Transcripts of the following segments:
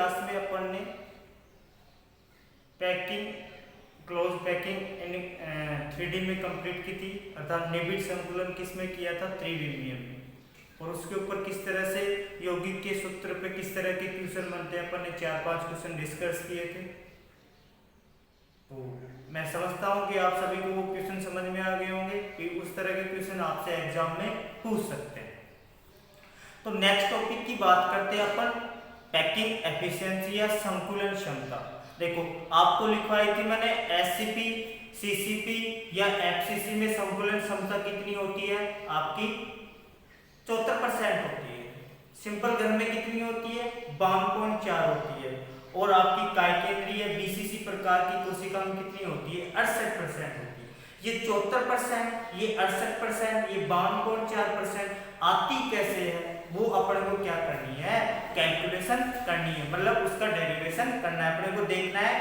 Class में अपन ने packing, close packing 3D में कंप्लीट की थी, अर्थात निबिड़ संकुलन किस में किया था, त्रिविमीय में। और उसके ऊपर किस तरह से यौगिक के सूत्र पे किस तरह के क्वेश्चन बनते हैं अपन ने 4-5 क्वेश्चन डिस्कस किए थे। तो मैं समझता हूं कि आप सभी को वो क्वेश्चन समझ में आ गए होंगे कि उस तरह के क्वेश्चन आपसे एग्जाम में पूछ सकते हैं। तो नेक्स्ट टॉपिक की बात करते हैं अपन, पैकिंग एफिशिएंसी या संकुलन क्षमता। देखो आपको लिखवाई थी मैंने एससीपी, सीसीपी या एफसीसी में संकुलन क्षमता कितनी होती है आपकी, 74% होती है। सिंपल घन में कितनी होती है, 52.4 होती है। और आपकी कायकेंद्रीय बीसीसी प्रकार की कोशिका में कितनी होती है, 68% होती है। ये 74%, ये 68%, ये 52.4% आती कैसे है, वो अपने को क्या करनी है, कैलकुलेशन करनी है, मतलब उसका डेरिवेशन करना है। अपने को देखना है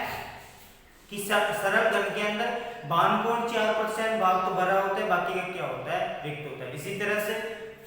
कि सरल घन के अंदर 52.4% भाग तो भरा होता है, बाकी का क्या होता है, रिक्त होता है। इसी तरह से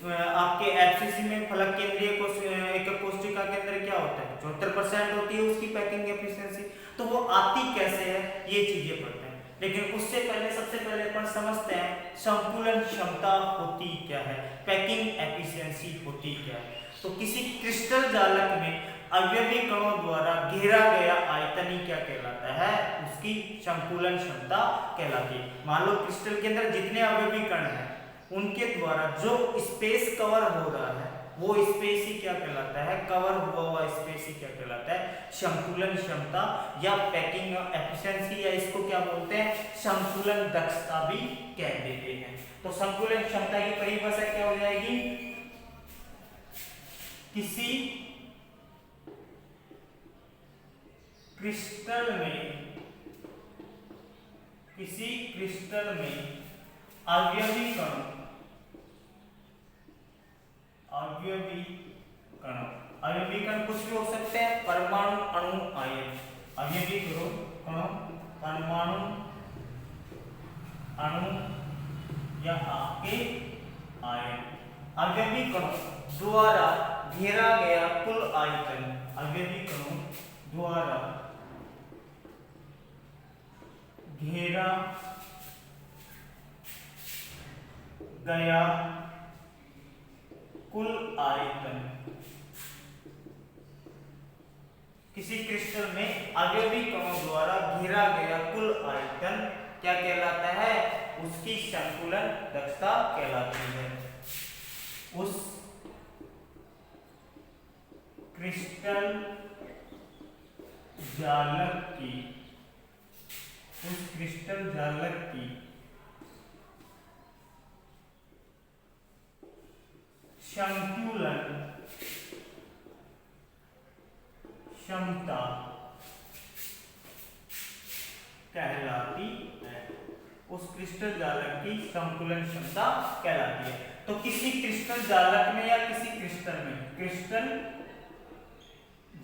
आपके एफसीसी में फलक केंद्रीय एकक कोशिका के अंदर क्या होता है, 74% होती है उसकी पैकिंग एफिशिएंसी। तो वो आती कैसे है, ये चीजें पढ़ते हैं। लेकिन उससे पहले सबसे पहले अपन समझते हैं संकुलन क्षमता होती क्या है, पैकिंग एफिशिएंसी होती क्या है। तो किसी क्रिस्टल जालक में अवयवी कणों द्वारा घेरा गया आयतन ही क्या कहलाता है, उसकी संकुलन क्षमता कहलाती है। मान लो क्रिस्टल के अंदर जितने अवयवी कण हैं उनके द्वारा जो स्पेस कवर हो रहा है वो स्पेस ही क्या कहलाता है, कवर हुआ हुआ स्पेस ही क्या कहलाता है, संकुलन क्षमता या पैकिंग एफिशिएंसी, या इसको क्या बोलते हैं, संकुलन दक्षता भी कह देते हैं। तो संकुलन क्षमता की परिभाषा क्या हो जाएगी, किसी क्रिस्टल में अवयवी कण कुछ भी हो सकते हैं, परमाणु, अणु, आयन। अवयवी कणों परमाणु, अणु या आपके आयन, अवयवी कणों द्वारा घेरा गया कुल आयतन, अवयवी कणों द्वारा घेरा गया कुल आयतन। किसी क्रिस्टल में अवयवी कणों द्वारा घेरा गया कुल आयतन क्या कहलाता है, उसकी संकुलन दक्षता कहलाती है। उस क्रिस्टल जालक की संकुलन क्षमता कहलाती है, उस क्रिस्टल जालक की संकुलन क्षमता कहलाती है। तो किसी क्रिस्टल जालक में या किसी क्रिस्टल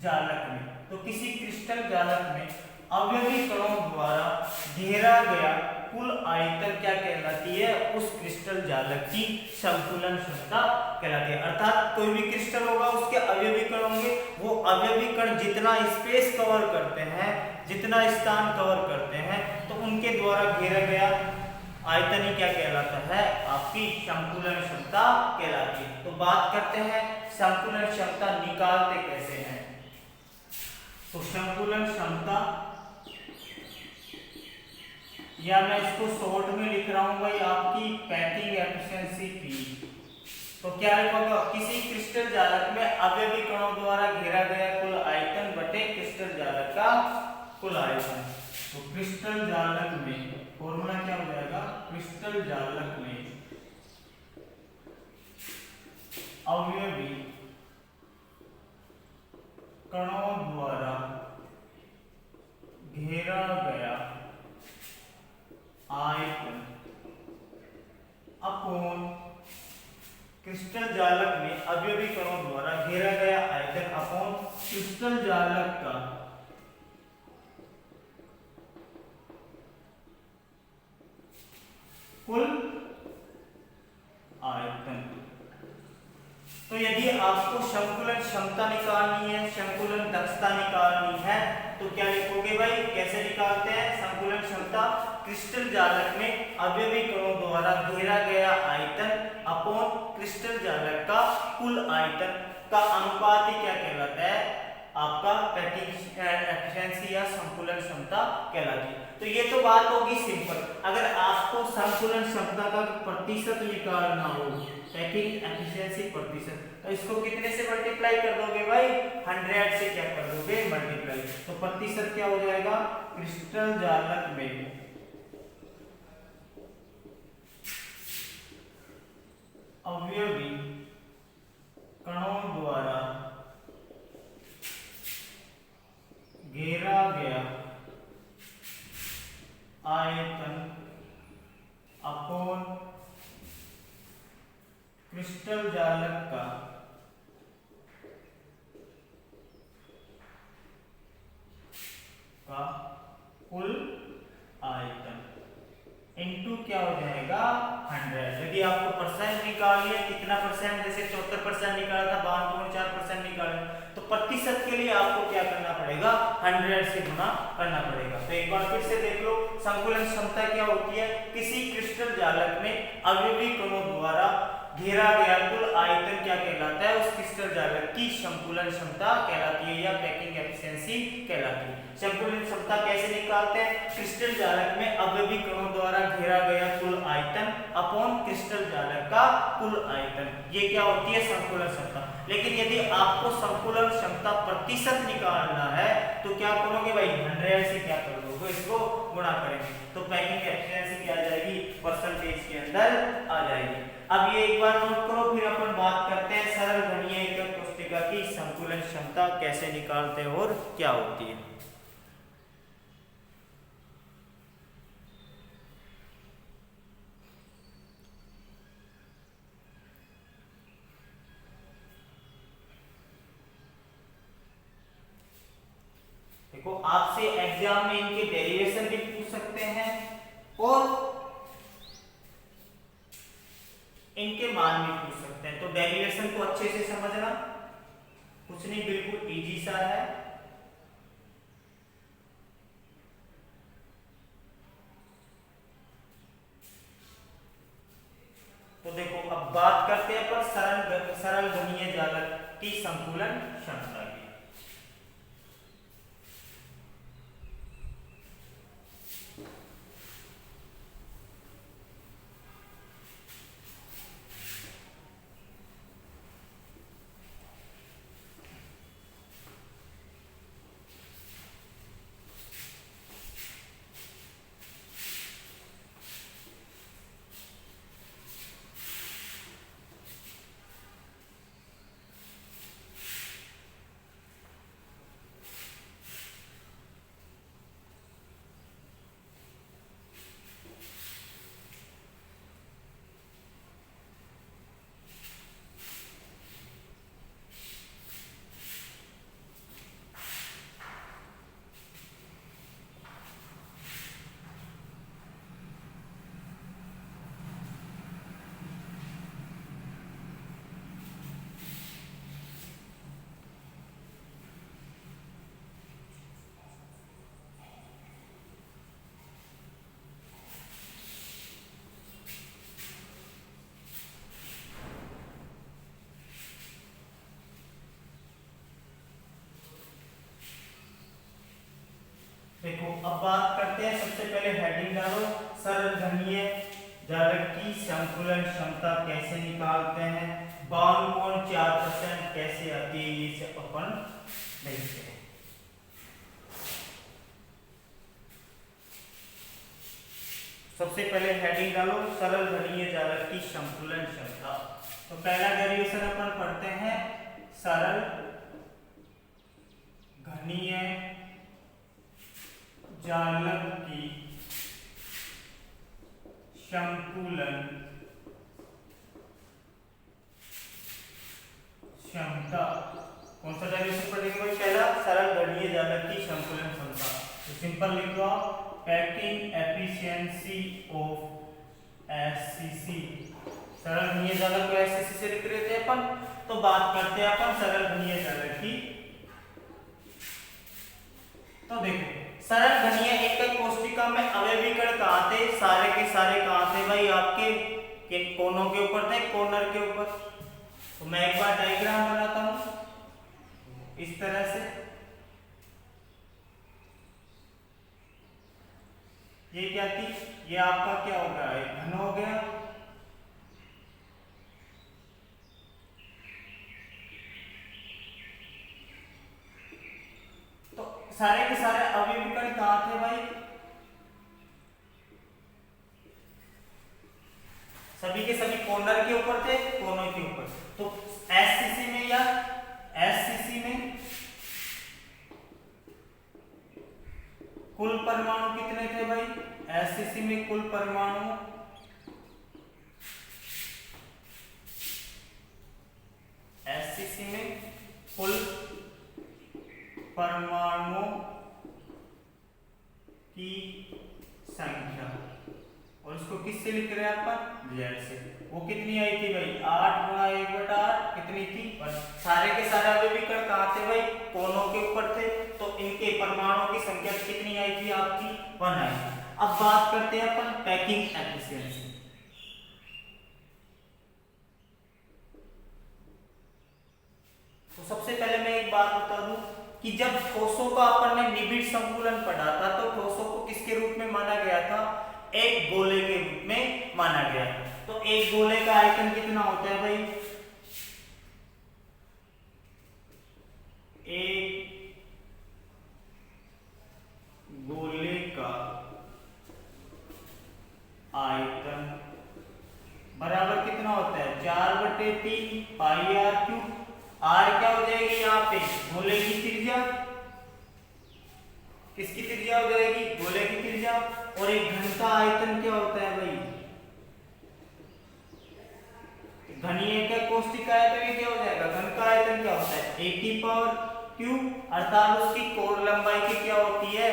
जालक में, तो किसी क्रिस्टल जालक में अवयवी कणों द्वारा घेरा गया कुल आयतन क्या कहलाती है, उस क्रिस्टल जालक की संकुलन क्षमता कहलाती है। अर्थात कोई भी क्रिस्टल होगा उसके अवयवी कण होंगे, वो अवयवी कण जितना स्पेस कवर करते हैं, जितना स्थान कवर करते हैं, तो उनके द्वारा घेरा गया आयतन ही क्या कहलाता है, आपकी संकुलन क्षमता कहलाती है। तो बात करते हैं संकुलन क्षमता निकालते कैसे हैं। तो संकुलन क्षमता, या मैं इसको शॉर्ट में लिख रहा हूं भाई, आपकी पैकिंग एफिशिएंसी पी। तो क्या लिखोगे, किसी क्रिस्टल जालक में अवयवी कणों द्वारा घेरा गया कुल आयतन बटे क्रिस्टल जालक का कुल आयतन। तो क्रिस्टल जालक में फॉर्मूला क्या हो जाएगा, क्रिस्टल जालक में अवयवी कणों द्वारा घेरा गया आयतन अपॉन क्रिस्टल जालक में अवयवी कणों द्वारा घेरा गया आयतन अपॉन क्रिस्टल जालक का कुल आयतन। तो यदि आपको संकुलन क्षमता निकालनी है, संकुलन दक्षता निकालनी है, तो क्या लिखोगे भाई, कैसे निकालते हैं संकुलन क्षमता? क्रिस्टल जालक में अवयवी कणों द्वारा घेरा गया आयतन अपॉन क्रिस्टल जालक का कुल आयतन का अनुपात ही क्या कहलाता है? आपका पैकिंग एफिशिएंसी या संकुलन क्षमता कहलाती है। तो ये तो बात होगी सिंपल। अगर आपको संकुलन क्षमता का प्रतिशत निकालना हो, पैकिंग एफिशिएंसी प्रतिशत, तो इसको कितने से मल्टीप्लाई कर दोगे भाई? 100 से क्या कर दोगे? मल्टीप्लाई। तो प्रतिशत क्या हो जाएगा? क्रिस्टल जालक में अवयवी कणों द्वारा घेरा गया आयतन अपॉन क्रिस्टल जालक का कुल आयतन इनटू क्या हो जाएगा? 100। यदि आपको परसेंट निकालनी है, कितना परसेंट, जैसे 74% निकाला था, 52.4% निकाला, तो प्रतिशत के लिए आपको क्या करना पड़ेगा? 100 से गुना करना पड़ेगा। तो एक बार फिर से देख लो, संकुलन क्षमता क्या होती है? किसी क्रिस्टल जालक में अवयवी कणों द्वारा घेरा गया कुल आयतन क्या कहलाता है? उस क्रिस्टल जालक की संकुलन क्षमता कहलाती है या पैकिंग एफिशिएंसी कहलाती है। संकुलन क्षमता कैसे निकालते हैं? क्रिस्टल जालक में अवयवी कणों द्वारा घेरा गया कुल आयतन अपॉन क्रिस्टल जालक का कुल आयतन, ये क्या होती है? संकुलन क्षमता। लेकिन यदि आपको संकुलन क्षमता प्रतिशत निकालना है तो क्या करोगे भाई? 100 से क्या कर दोगे? इसको गुणा करेंगे, तो पैकिंग एफिशिएंसी क्या आ जाएगी? परसेंटेज के अंदर आ जाएगी। अब ये एक बार नोट करो, फिर अपन बात करते हैं सरल घनीय एकक कोष्ठिका की संकुलन क्षमता कैसे निकालते हैं और क्या होती है। देखो, आपसे एग्जाम में इनके डेरिवेशन भी पूछ सकते हैं और इनके मान भी पूछ सकते हैं। तो डेरिवेशन को अच्छे से समझना, कुछ नहीं, बिल्कुल इजी सा है। तो देखो, अब बात करते हैं पर सरल घनीय जालक की संकुलन क्षमता की। देखो, अब बात करते हैं, सबसे पहले हेडिंग डालो, सरल घनीय जालक की संकुलन क्षमता कैसे निकालते हैं, 52.4% कैसे आती है, ये सब अपन देखते हैं। सबसे पहले हेडिंग डालो, सरल घनीय जालक की संकुलन क्षमता। तो पहला डेरिवेशन अपन पढ़ते हैं, सरल घनीय जालक की संकुलन क्षमता। कौन सा डेरिवेशन पढ़ेंगे भाई? पहला, सरल घनीय जालक की संकुलन क्षमता। तो सिंपल लिख दो आप, पैकिंग एफिशिएंसी ऑफ एससीसी। सरल घनीय जालक को एससीसी से लिख रहे थे अपन, तो बात करते हैं अपन सरल घनीय जालक की। तो देखो सरल घनीय एकक कोष्टिका में अवयवी कण कहाँ थे, सारे के सारे कहाँ थे भाई, आपके किन कोनों के ऊपर थे, कॉर्नर के ऊपर। तो मैं एक बार डायग्राम बनाता हूं इस तरह से। ये क्या थी, ये आपका क्या हो गया, एक घन हो गया। तो सारे के सारे अवयवी कण कहाँ थे भाई, सभी के सभी कॉर्नर के ऊपर थे, कोनों के ऊपर। तो एससीसी में या एससीसी में कुल परमाणु कितने थे भाई, एससीसी में कुल परमाणु एससीसी में कुल परमाणुओं की संख्या, और इसको किससे लिख रहे हैं अपन, जेड से। वो कितनी आई थी भाई, 8 गुणा 1/8 कितनी थी, और सारे के सारे अवयवी कण कहाँ थे भाई, कोनों के ऊपर थे। तो इनके परमाणुओं की संख्या कितनी आई थी आपकी, 1 आई थी। अब बात करते हैं अपन पैकिंग एफिशिएंसी। तो सबसे पहले मैं एक बात बता दूं कि जब ठोसों का अपन ने निबिड़ संकुलन पढ़ा था, तो ठोसों को किसके रूप में माना गया था, एक गोले के रूप में माना गया। तो एक गोले का आयतन कितना होता है भाई, एक गोले का आयतन बराबर कितना होता है, 4/3 पाई आर क्यूब। आर क्या हो जाएगी यहाँ पे, गोले की त्रिज्या, किसकी त्रिज्या हो जाएगी, गोले की त्रिज्या। और एक घन का आयतन क्या होता है भाई, घनीय का कोष्टिका है, तो ये क्या हो जाएगा, घन का आयतन क्या होता है, a⁻³ अर्थात उसकी कोण लंबाई की क्या होती है,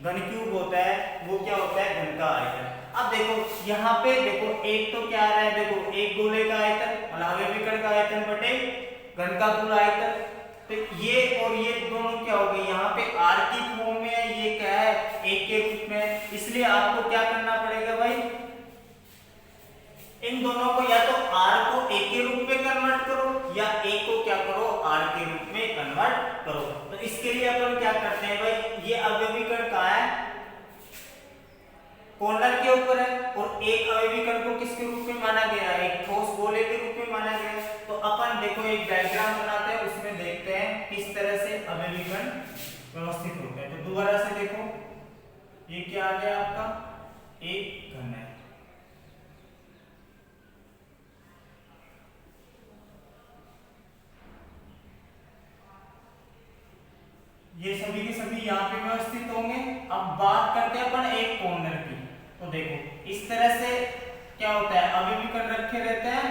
घन क्यूब होता है, वो क्या होता है, घन का आयतन। अब देखो यहाँ पे देखो, एक तो क्या आ रहा है, देखो एक गोले का आयतन मतलब अवयवी कण का आयतन बटे घन का कुल आयतन। तो ये और ये दोनों क्या हो गए, यहाँ पे r की फॉर्म में है, ये क्या है, एक के रूप में। इसलिए आपको क्या करना पड़ेगा भाई, इन दोनों को या तो r को a के रूप में कन्वर्ट करो, या a को क्या करो, r के रूप में कन्वर्ट करो। तो इसके लिए अपन क्या करते हैं भाई, ये अवयवी कण कहाँ है, कॉर्नर के ऊपर है, और एक अवयवी कण को किसके रूप में माना गया है, एक ठोस गोले के रूप में माना गया है। तो अपन देखो एक डायग्राम बनाते हैं, उसमें देखते हैं किस तरह से अवयवी कण व्यवस्थित होते हैं। तो दोबारा से देखो, ये क्या आ गया आपका, एक घन है, ये सभी के सभी यहाँ पे व्यवस्थित होंगे। अब बात करते हैं अपन एक कॉर्नर की। तो देखो इस तरह से क्या होता है, अवयवी कण रखे रहते हैं,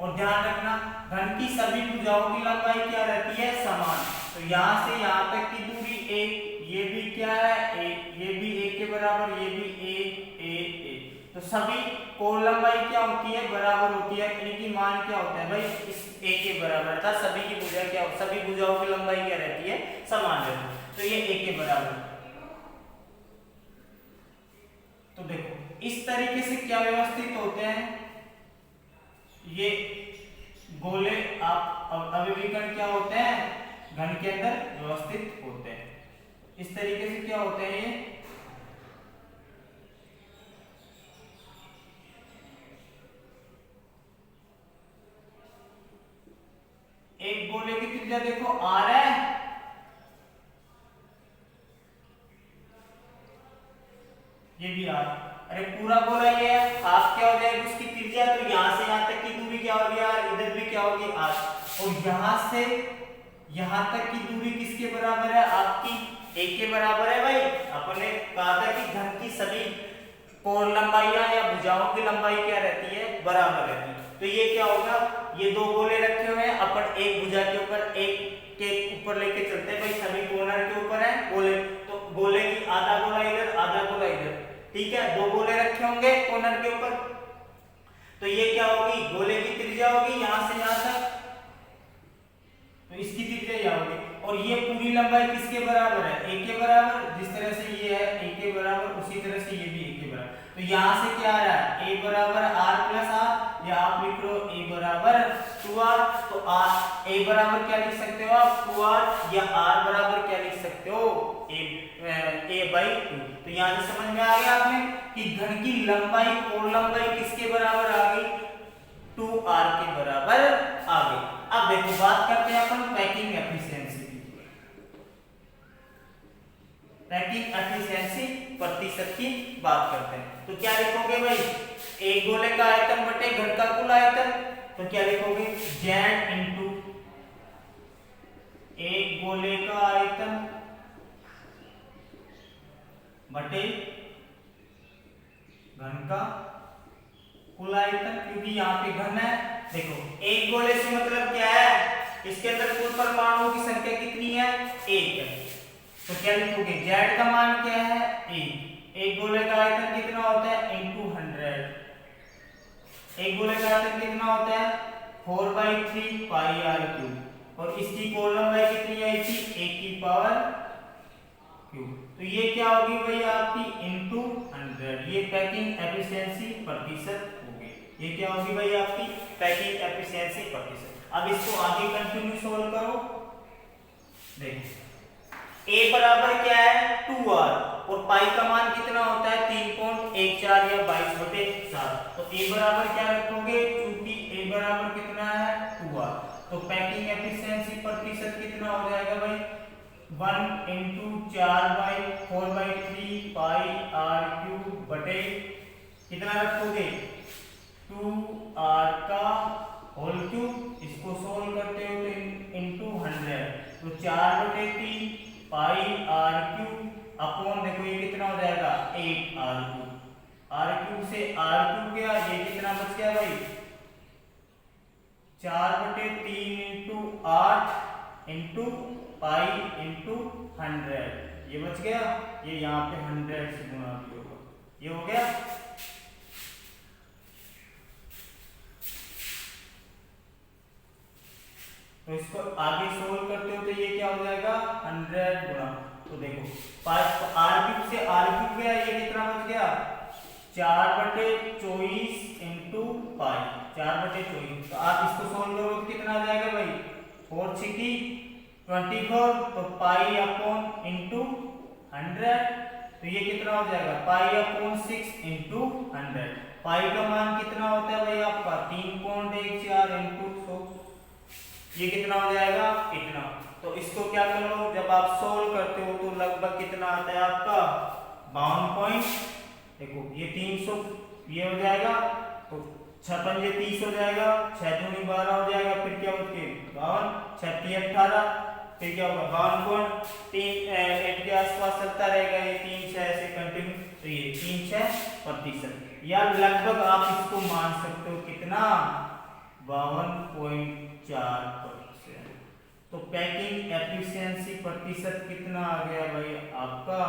और ध्यान रखना घन की सभी भुजाओं की लंबाई क्या रहती है, समान। तो यहाँ से यहाँ तक की दूरी एक, ये भी क्या है, एक, ये भी एक के बराबर, ये भी एक, एक, एक। तो सभी कोण लंबाई क्या होती है, बराबर होती है। इनकी मान क्या होता है भाई, इस एक के बराबर था। सभी की भुजा क्या, सभी भुजाओं की लंबाई क्या रहती है, समान रहती है। तो ये एक के बराबर। तो देखो इस तरीके से क्या व्यवस्थित होते हैं, ये गोले आप अवयवी कण क्या होते हैं, घन के अंदर व्यवस्थित होते हैं। इस तरीके से क्या होते हैं, ये एक गोले की त्रिज्या देखो r है, ये भी r। अरे पूरा गोला ये है, हाफ क्या हो जाएगी उसकी त्रिज्या, तो यहां से यहां तक की दूरी क्या होगी r, इधर भी क्या होगी r। और यहां से यहां तक की दूरी किसके बराबर है, आपकी एक के बराबर है भाई। अपने कहा था कि घन की सभी कोण लंबाइयां या भुजाओं की लंबाई क्या रहती है, बराबर रहती है। तो ये क्या होगा, ये दो गोले रखे हुए हैं, अपन एक भुजा के ऊपर एक के ऊपर लेके चलते हैं भाई, सभी कॉर्नर के ऊपर है गोले। तो गोले की आधा गोला इधर, आधा गोला इधर, ठीक है, दो गोले रखे होंगे कॉर्नर के ऊपर। तो ये क्या होगी, गोले की त्रिज्या होगी यहां से यहां तक, तो इसकी त्रिज्या यह होगी। और ये पूरी लंबाई किसके बराबर है, a के बराबर। जिस तरह से ये है a के बराबर, उसी तरह से ये भी a के बराबर। तो यहाँ से क्या आ रहा है, a बराबर r प्लस r, या आप लिख लो a बराबर 2r। तो a बराबर क्या लिख सकते हो आप, 2r, या r बराबर क्या लिख सकते हो, a/2। तो यहाँ से समझ में आ गया आपने कि घन की लंबाई और लंबाई किसके बराबर आ गई, 2r के बराबर आ गई। अब देखो बात करते हैं अपन पैकिंग एफिशिएंसी की। पैकिंग एफिशिएंसी प्रतिशत की बात करते हैं। तो क्या लिखोगे भाई, एक गोले का आयतन बटे घन का कुल आयतन। तो क्या लिखोगे, Z इंटू एक गोले का आयतन बटे घन का कुल आयतन, क्योंकि यहाँ पे घन है। देखो एक गोले से मतलब क्या है, इसके अंदर कुल परमाणुओं की संख्या कितनी है, 1 है। तो क्या लिखोगे, Z का मान क्या है, 1। एक गोले का आयतन कितना होता है, इंटू 100। एक गोले का आयतन कितना होता है, 4/3 पाई r क्यूब। और इसकी कुल लंबाई कितनी आई थी, 1 की पावर क्यूब। तो ये क्या होगी भाई आपकी इंटू 100। ये पैकिंग एफिशिएंसी प्रतिशत होगी। ये क्या होगी भाई आपकी पैकिंग एफिशिएंसी प्रतिशत। अब इसको आगे कंटिन्यू सोल्व करो। देखो a बराबर क्या है, 2r, और पाई का मान कितना होता है, 3.14 या 22/7। तो a बराबर क्या रखोगे, क्योंकि a बराबर कितना है, 2r। तो पैकिंग एफिशिएंसी प्रतिशत कितना हो जाएगा भाई, 1 इंटू 4/4/3 पाई r क्यूब बटे कितना रखोगे, 2r का होल क्यूब। इसको सोल्व करते हो तो इंटू 100। तो 4/3 पाई r क्यूब अपॉन, देखो ये कितना हो जाएगा, 8r क्यूब। r क्यूब से r क्यूब गया, ये कितना बच गया भाई, 4/3 इंटू 8 इंटू पाई इंटू 100। ये बच गया, ये यहाँ पे 100 से गुणा भी होगा, ये हो गया। तो इसको आगे सोल्व करते हो तो ये क्या हो जाएगा, 100 गुणा। तो देखो r क्यूब से r क्यूब गया, ये कितना बच गया, 4/24 इंटू पाई, 4/24। तो आप इसको सोल्व करो तो कितना आ जाएगा भाई, 4 6 24। तो पाई अपॉन इंटू 100। तो ये कितना हो जाएगा, पाई अपॉन 6 इंटू 100। पाई का मान कितना होता है भाई आपका, 3.14 इंटू 100। ये कितना हो जाएगा, इतना। तो इसको क्या करो, जब आप सोल्व करते हो तो लगभग कितना आता है आपका, 52 देखो ये 300, ये हो जाएगा। तो 6 पंजे 30 हो जाएगा, 6 दूनी 12 हो जाएगा। फिर क्या होती है, 52, 6 3 18, फिर क्या होगा 52.8 के आसपास चलता रहेगा। ये 3 6 ऐसे कंटिन्यू, तो ये 3-6%, या लगभग आप इसको मान सकते हो कितना, 52.4%। तो पैकिंग एफिशिएंसी प्रतिशत कितना आ गया भाई आपका,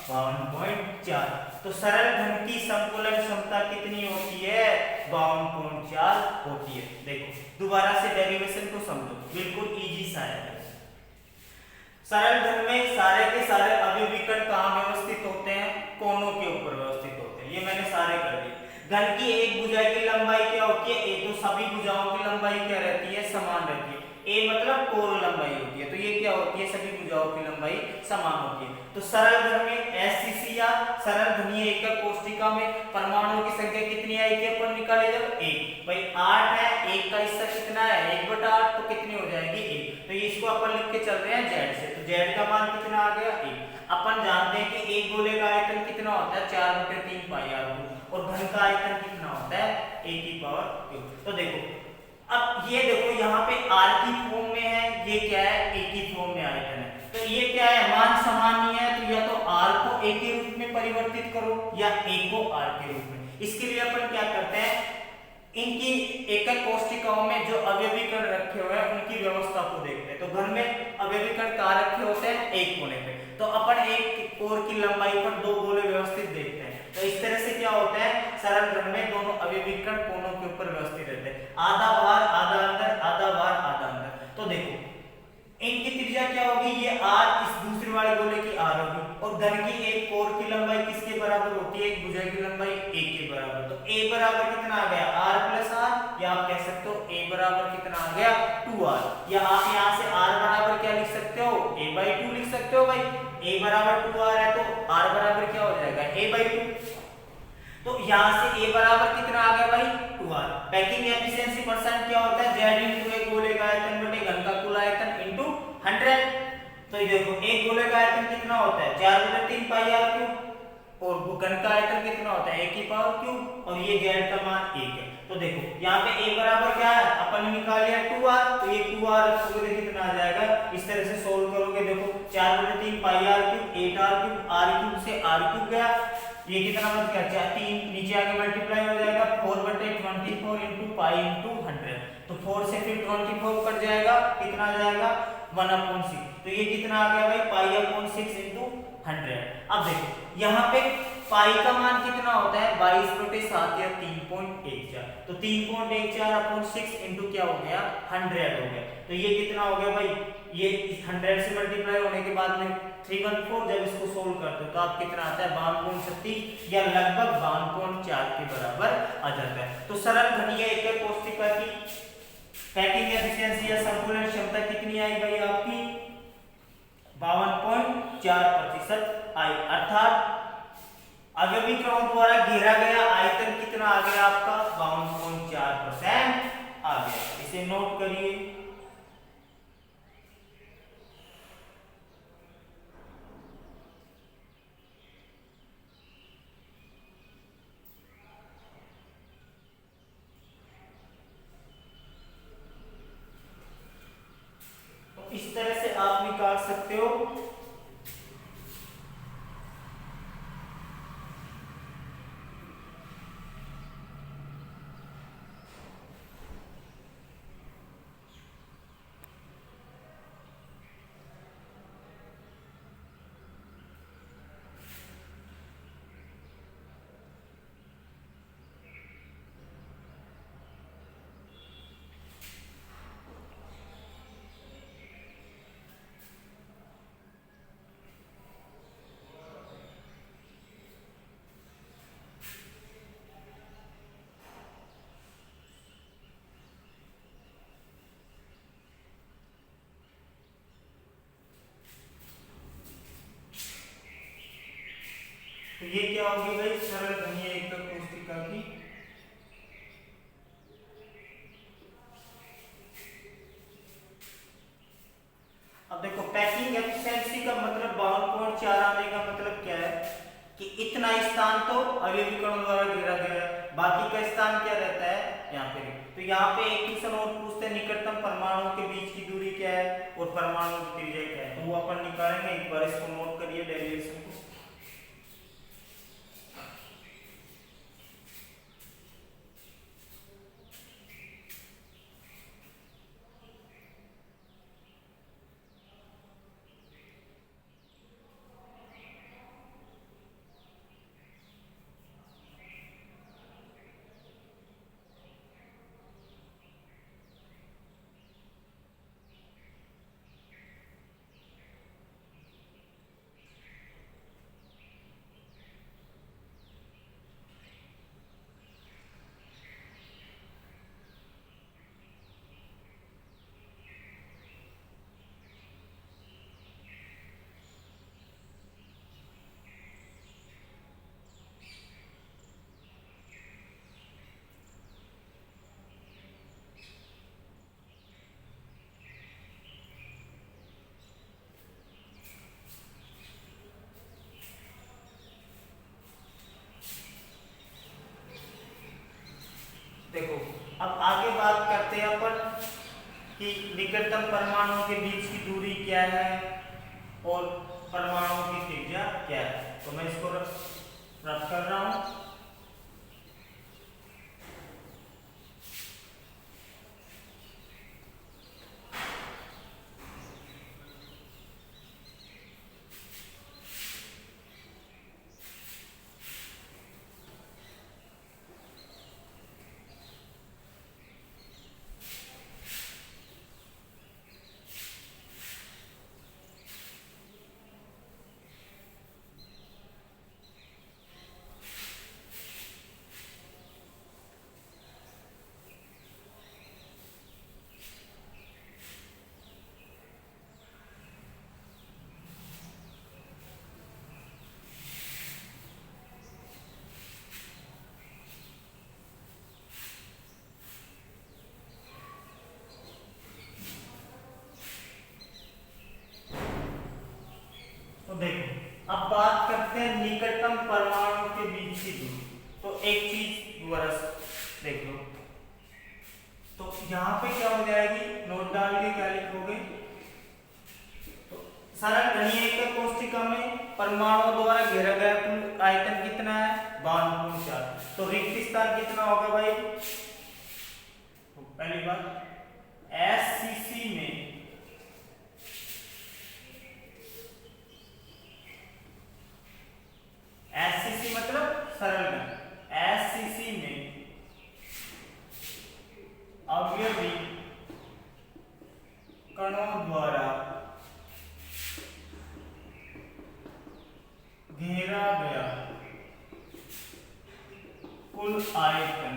52.4। तो सरल घन की संकुलन क्षमता कितनी होती है, 52.4 होती है। देखो दोबारा से डेरिवेशन को समझो, बिल्कुल इजी सा है। सरल घन में सारे के सारे अवयवी कण कहाँ व्यवस्थित होते हैं, कोनों के ऊपर व्यवस्थित होते हैं। ये मैंने सारे कर दिए। घन की एक भुजा की लंबाई क्या होती है, एक, तो सभी भुजाओं की लंबाई क्या रहती है, समान रहती है। a मतलब कोण लंबाई होती है। तो ये क्या होती है, सभी भुजाओं की लंबाई समान होती है। तो सरल घन में SCC या सरल घनीय एकक कोष्ठिका में परमाणुओं की संख्या कितनी आएगी, अपन निकाले जब 1। भाई 8 है, 1 का हिस्सा कितना है, 1/8, तो कितनी हो जाएगी 1। तो इसको अपन लिख के चल रहे हैं Z से। तो Z का मान कितना आ गया, 1। अपन जानते हैं कि एक गोले का आयतन कितना होता है, 4/3 पाई r क्यूब, और घन का आयतन कितना होता है, a की पावर क्यूब। तो देखो अब ये देखो यहाँ पे r की फॉर्म में है, ये क्या है, a की फॉर्म में आयतन है। तो ये क्या है, मान समान नहीं है, तो या तो r को a के रूप में परिवर्तित करो या a को r के रूप में। इसके लिए अपन क्या करते हैं, इनकी एकक कोष्ठिकाओं में जो अवयवी कण रखे हुए हैं उनकी व्यवस्था को देखते हैं। तो घन में अवयवी कण कहाँ रखे होते हैं, एक कोने पे। तो अपन एक कोर की लंबाई पर 2 गोले व्यवस्थित देखते हैं। तो इस तरह से क्या होता है, सरल घन में दोनों अवयवी कण कोनों के ऊपर आधा बाहर आधा अंदर, आधा बाहर आधा अंदर। तो देखो इनकी त्रिज्या क्या होगी, ये r इस दूसरे वाले गोले की r होगी, और घन की एक कोर की लंबाई किसके बराबर होती है, एक भुजा की लंबाई a के बराबर। तो a बराबर कितना आ गया, r प्लस r, या आप कह सकते हो a बराबर कितना आ गया 2r, या आप यहाँ से r बराबर क्या लिख सकते हो, a/2 लिख सकते हो भाई। a बराबर 2r है तो r बराबर क्या हो जाएगा, a/2। तो यहाँ से a बराबर कितना आ गया भाई 2r। पैकिंग एफिशिएंसी परसेंट क्या होता है, z इनटू एक गोले का आयतन बटे घन का कुल आयतन इनटू 100। तो ये देखो एक गोले का आयतन कितना होता है 4/3 पाई r क्यूब, और घन का आयतन कितना होता है 1 की पावर क्यूब, और ये z का मान 1 है। तो देखो यहाँ पे a बराबर क्या है, अपन ने निकाल लिया 2r, तो ये 2r रखोगे तो कितना आ जाएगा, इस तरह से सोल्व करोगे। देखो 4/3 पाई r cube 8r cube, r cube से r क्यूब गया, ये कितना बच गया 3 नीचे आके मल्टीप्लाई हो जाएगा 4/24 इंटू पाई इंटू 100। तो 4 से फिर 24 कट जाएगा, कितना आ जाएगा 1/6। तो ये कितना आ गया भाई पाई/6 इंटू 100। अब देखो यहाँ पे पाई का मान कितना होता है 22/7 या 3.14। तो 3.14/6 इंटू क्या हो गया 100 हो गया। तो ये कितना हो गया भाई, ये 100 से मल्टीप्लाई होने के बाद में 314, जब इसको सोल्व करते हो तो आप कितना आता है 52.36 या लगभग 52.4 के बराबर आ जाता है। तो सरल घनीय एकक कोष्ठिका की पैकिंग एफिशिएंसी या संकुलन क्षमता कितनी आई भाई आपकी 52.4% आई, अर्थात अवयवी कणों द्वारा घेरा गया आयतन कितना आ गया आपका 52.4% आ गया। इसे नोट करिए। तो इस तरह से आप निकाल सकते हो। तो ये क्या होगी भाई सरल घनीय एकक कोष्ठिका की अब देखो पैकिंग एफिशिएंसी का मतलब 52.4 आने का मतलब क्या है कि इतना स्थान तो अवयवी कणों द्वारा घेरा गया है, बाकी का स्थान क्या रहता है यहाँ पे। तो यहाँ पे एक क्वेश्चन और पूछते हैं निकटतम परमाणुओं के बीच की दूरी क्या है और परमाणुओं की त्रिज्या क्या है, तो वो अपन निकालेंगे। एक बार इसको नोट करिए डेरिवेशन को। देखो अब आगे बात करते हैं अपन कि निकटतम परमाणुओं के बीच की दूरी क्या है और परमाणुओं की त्रिज्या क्या है। तो मैं इसको रख कर रहा हूं। अब बात करते हैं निकटतम परमाणु के बीच की दूरी। तो एक चीज दोबारा देख लो, तो यहाँ पे क्या हो जाएगी, नोट डाल के क्या लिखोगे, तो सरल गणित का कोष्ठिका में परमाणु द्वारा घेरा गया कुल आयतन कितना है, 52.4। तो रिक्त स्थान कितना होगा भाई, तो पहली बात एससीसी में एससीसी मतलब सरल गण, एससीसी में अवयवी कणों द्वारा घेरा गया कुल आयतन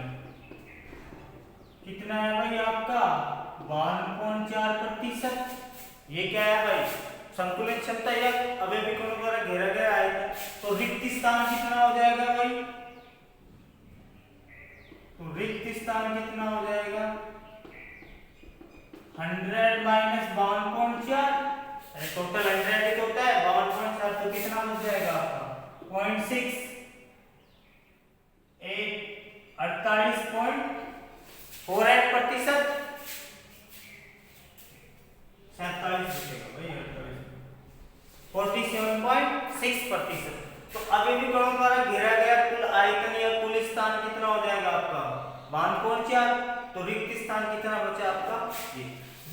कितना है भाई आपका, 52.4%। ये क्या है भाई, संकुलन क्षमता या अवयवी कणों द्वारा घेरा गया आयतन। तो रिक्त स्थान कितना हो जाएगा भाई, तो रिक्त स्थान कितना हो जाएगा, 100 माइनस 52.4, टोटल 100 ही तो होता है, 52.4 तो कितना हो जाएगा आपका 0.6, 48.48%, 47.6%। तो अवयवी कणों द्वारा घेरा गया कुल आयतन या कुल स्थान कितना हो जाएगा आपका 52.4। तो रिक्त स्थान कितना बचा आपका ये।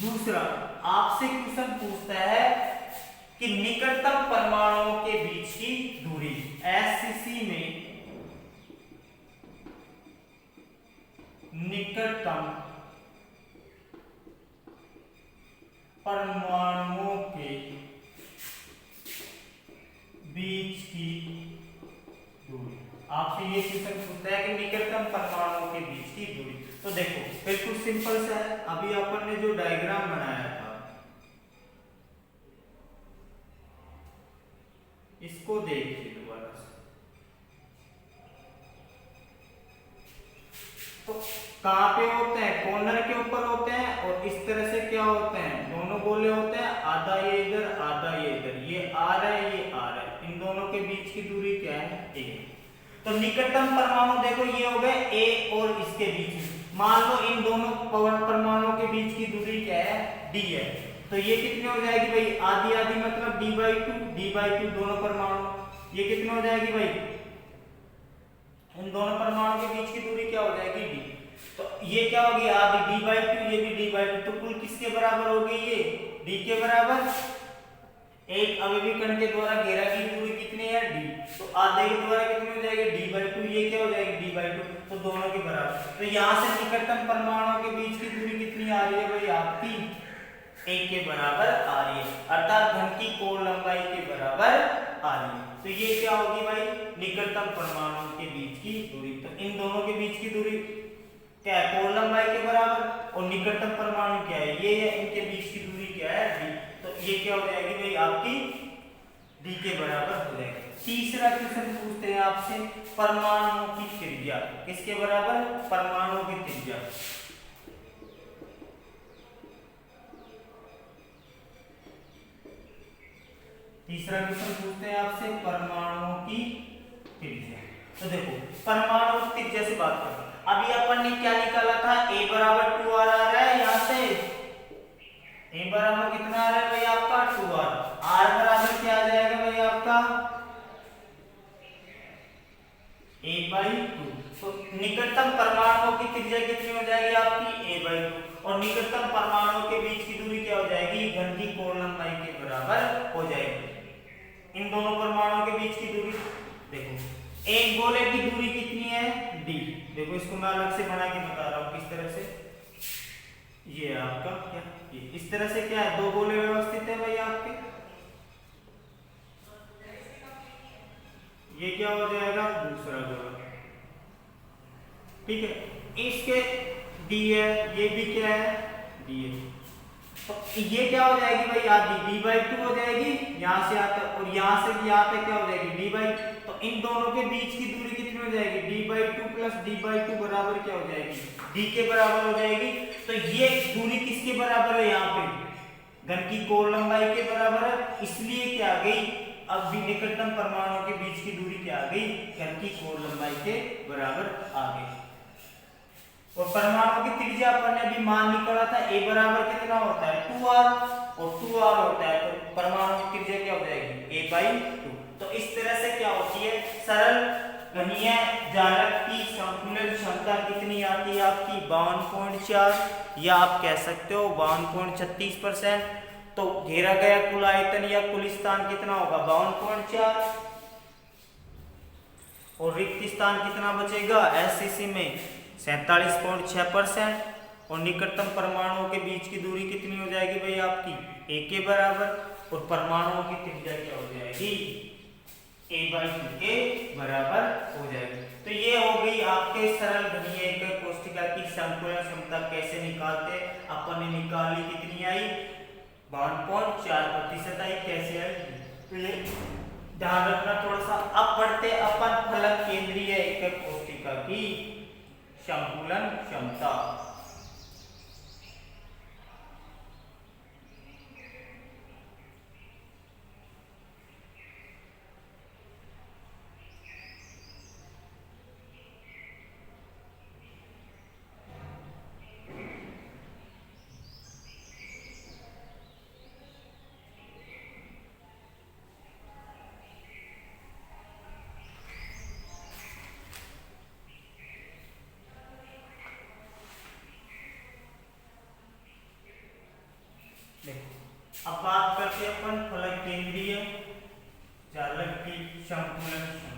दूसरा आपसे क्वेश्चन पूछता है कि निकटतम परमाणुओं के बीच की दूरी, एससीसी में निकटतम परमाणुओं के बीच की दूरी। आपसे ये क्वेश्चन पूछता है कि निकटतम परमाणुओं के बीच की दूरी। तो देखो बिल्कुल सिंपल सा है, अभी अपन ने जो डायग्राम बनाया था इसको देखिए दोबारा से। तो कहां पे होते हैं, कॉर्नर के ऊपर होते हैं, और इस तरह से क्या होते हैं, दोनों गोले होते हैं, आधा ये इधर आधा ये इधर, ये आर है ये आर है, इन दोनों के बीच की दूरी क्या है, ए। तो निकटतम परमाणु देखो ये हो गए ए और इसके बीच, मान लो इन दोनों परमाणुओं के बीच की दूरी क्या है, डी है। तो ये कितनी हो जाएगी भाई, आधी आधी मतलब d/2 दोनों परमाणु, ये कितनी हो जाएगी भाई, इन दोनों परमाणु के बीच की दूरी क्या हो जाएगी डी। तो ये क्या होगी आधी d/2, ये भी d/2, तो कुल किसके बराबर हो गई, ये d के बराबर। एक अवयवी कण के द्वारा घेरा की दूरी कितनी है d, तो आधे के द्वारा कितनी हो जाएगी d/2, ये क्या हो जाएगी d/2, तो दोनों के बराबर। तो यहां से निकटतम परमाणुओं के बीच की दूरी कितनी आ रही है भाई आपकी, 1 के बराबर आ रही है, अर्थात घन की कोण लंबाई के बराबर आ रही है। तो ये क्या होगी भाई, निकटतम परमाणुओं के बीच की दूरी। तो इन दोनों के बीच की दूरी क्या है, कोण लंबाई के बराबर, और निकटतम परमाणु क्या है, ये है, इनके बीच की दूरी क्या है d। तो ये क्या हो जाएगी भाई आपकी d के बराबर हो जाएगी। तीसरा क्वेश्चन पूछते हैं आपसे, परमाणुओं की त्रिज्या किसके बराबर, परमाणुओं की त्रिज्या। तीसरा क्वेश्चन पूछते हैं आपसे परमाणुओं की त्रिज्या। तो देखो परमाणु त्रिज्या से बात करें, अभी अपन ने क्या निकाला था, a बराबर 2r आ रहा है, यहाँ से a बराबर कितना आ रहा है भाई आपका 2r, r बराबर क्या आ जाएगा भाई आपका a/2। तो निकटतम परमाणुओं की त्रिज्या कितनी हो जाएगी आपकी a/2, और निकटतम परमाणुओं के बीच की दूरी क्या हो जाएगी, घन की कोण लंबाई के बराबर हो जाएगी। इन दोनों परमाणुओं के बीच की दूरी देखो, एक गोले की दूरी कितनी है d, देखो इसको मैं अलग से बना के बता रहा हूं किस तरह से, ये आपका क्या, ये इस तरह से क्या है, दो गोले व्यवस्थित है भाई आपके, ये क्या हो जाएगा दूसरा गोला, ठीक है। इसके d है, ये भी क्या है d है, तो ये क्या हो जाएगी भाई आधी d/2 हो जाएगी, यहां से आता और यहां से यहाँ पे क्या हो जाएगी d/2। तो इन दोनों के बीच की दूरी कितनी हो जाएगी, d/2 प्लस d/2 बराबर क्या हो जाएगी, d के बराबर हो जाएगी। तो ये दूरी किसके बराबर है, यहाँ पे घन की कोण लंबाई के बराबर है, इसलिए क्या आ गई अब भी निकटतम परमाणुओं के बीच की दूरी क्या आ गई, कण की कोण लंबाई के बराबर आ गई। और परमाणु की त्रिज्या अपन ने अभी मान निकाला था, a बराबर कितना होता है 2r, और 2r होता है तो परमाणु की त्रिज्या क्या हो जाएगी a/2। तो इस तरह से क्या होती है, सरल घनीय जालक की संकुलन क्षमता कितनी आती है आपकी 52.4, या आप कह सकते हो 52.36%। तो घेरा गया कुल आयतन या कुल स्थान कितना होगा 52.4, और रिक्त स्थान कितना बचेगा एससीसी में 47.6%। और निकटतम परमाणुओं के बीच की दूरी कितनी हो जाएगी भाई आपकी a के बराबर, और परमाणुओं की त्रिज्या क्या हो जाएगी a/2 के बराबर हो जाएगी। तो ये हो गई आपके सरल घनीय एकक कोष्ठिका की संकुलन क्षमता कैसे निकालते, अपन ने निकाली कितनी आई 52.4% आई। कैसे आई, तो ये ध्यान रखना थोड़ा सा। अब बढ़ते अपन फलक केंद्रीय एकक कोष्ठिका की संकुलन क्षमता। अब बात करते हैं अपन फलक केंद्रीय जालक की संकुलन क्षमता।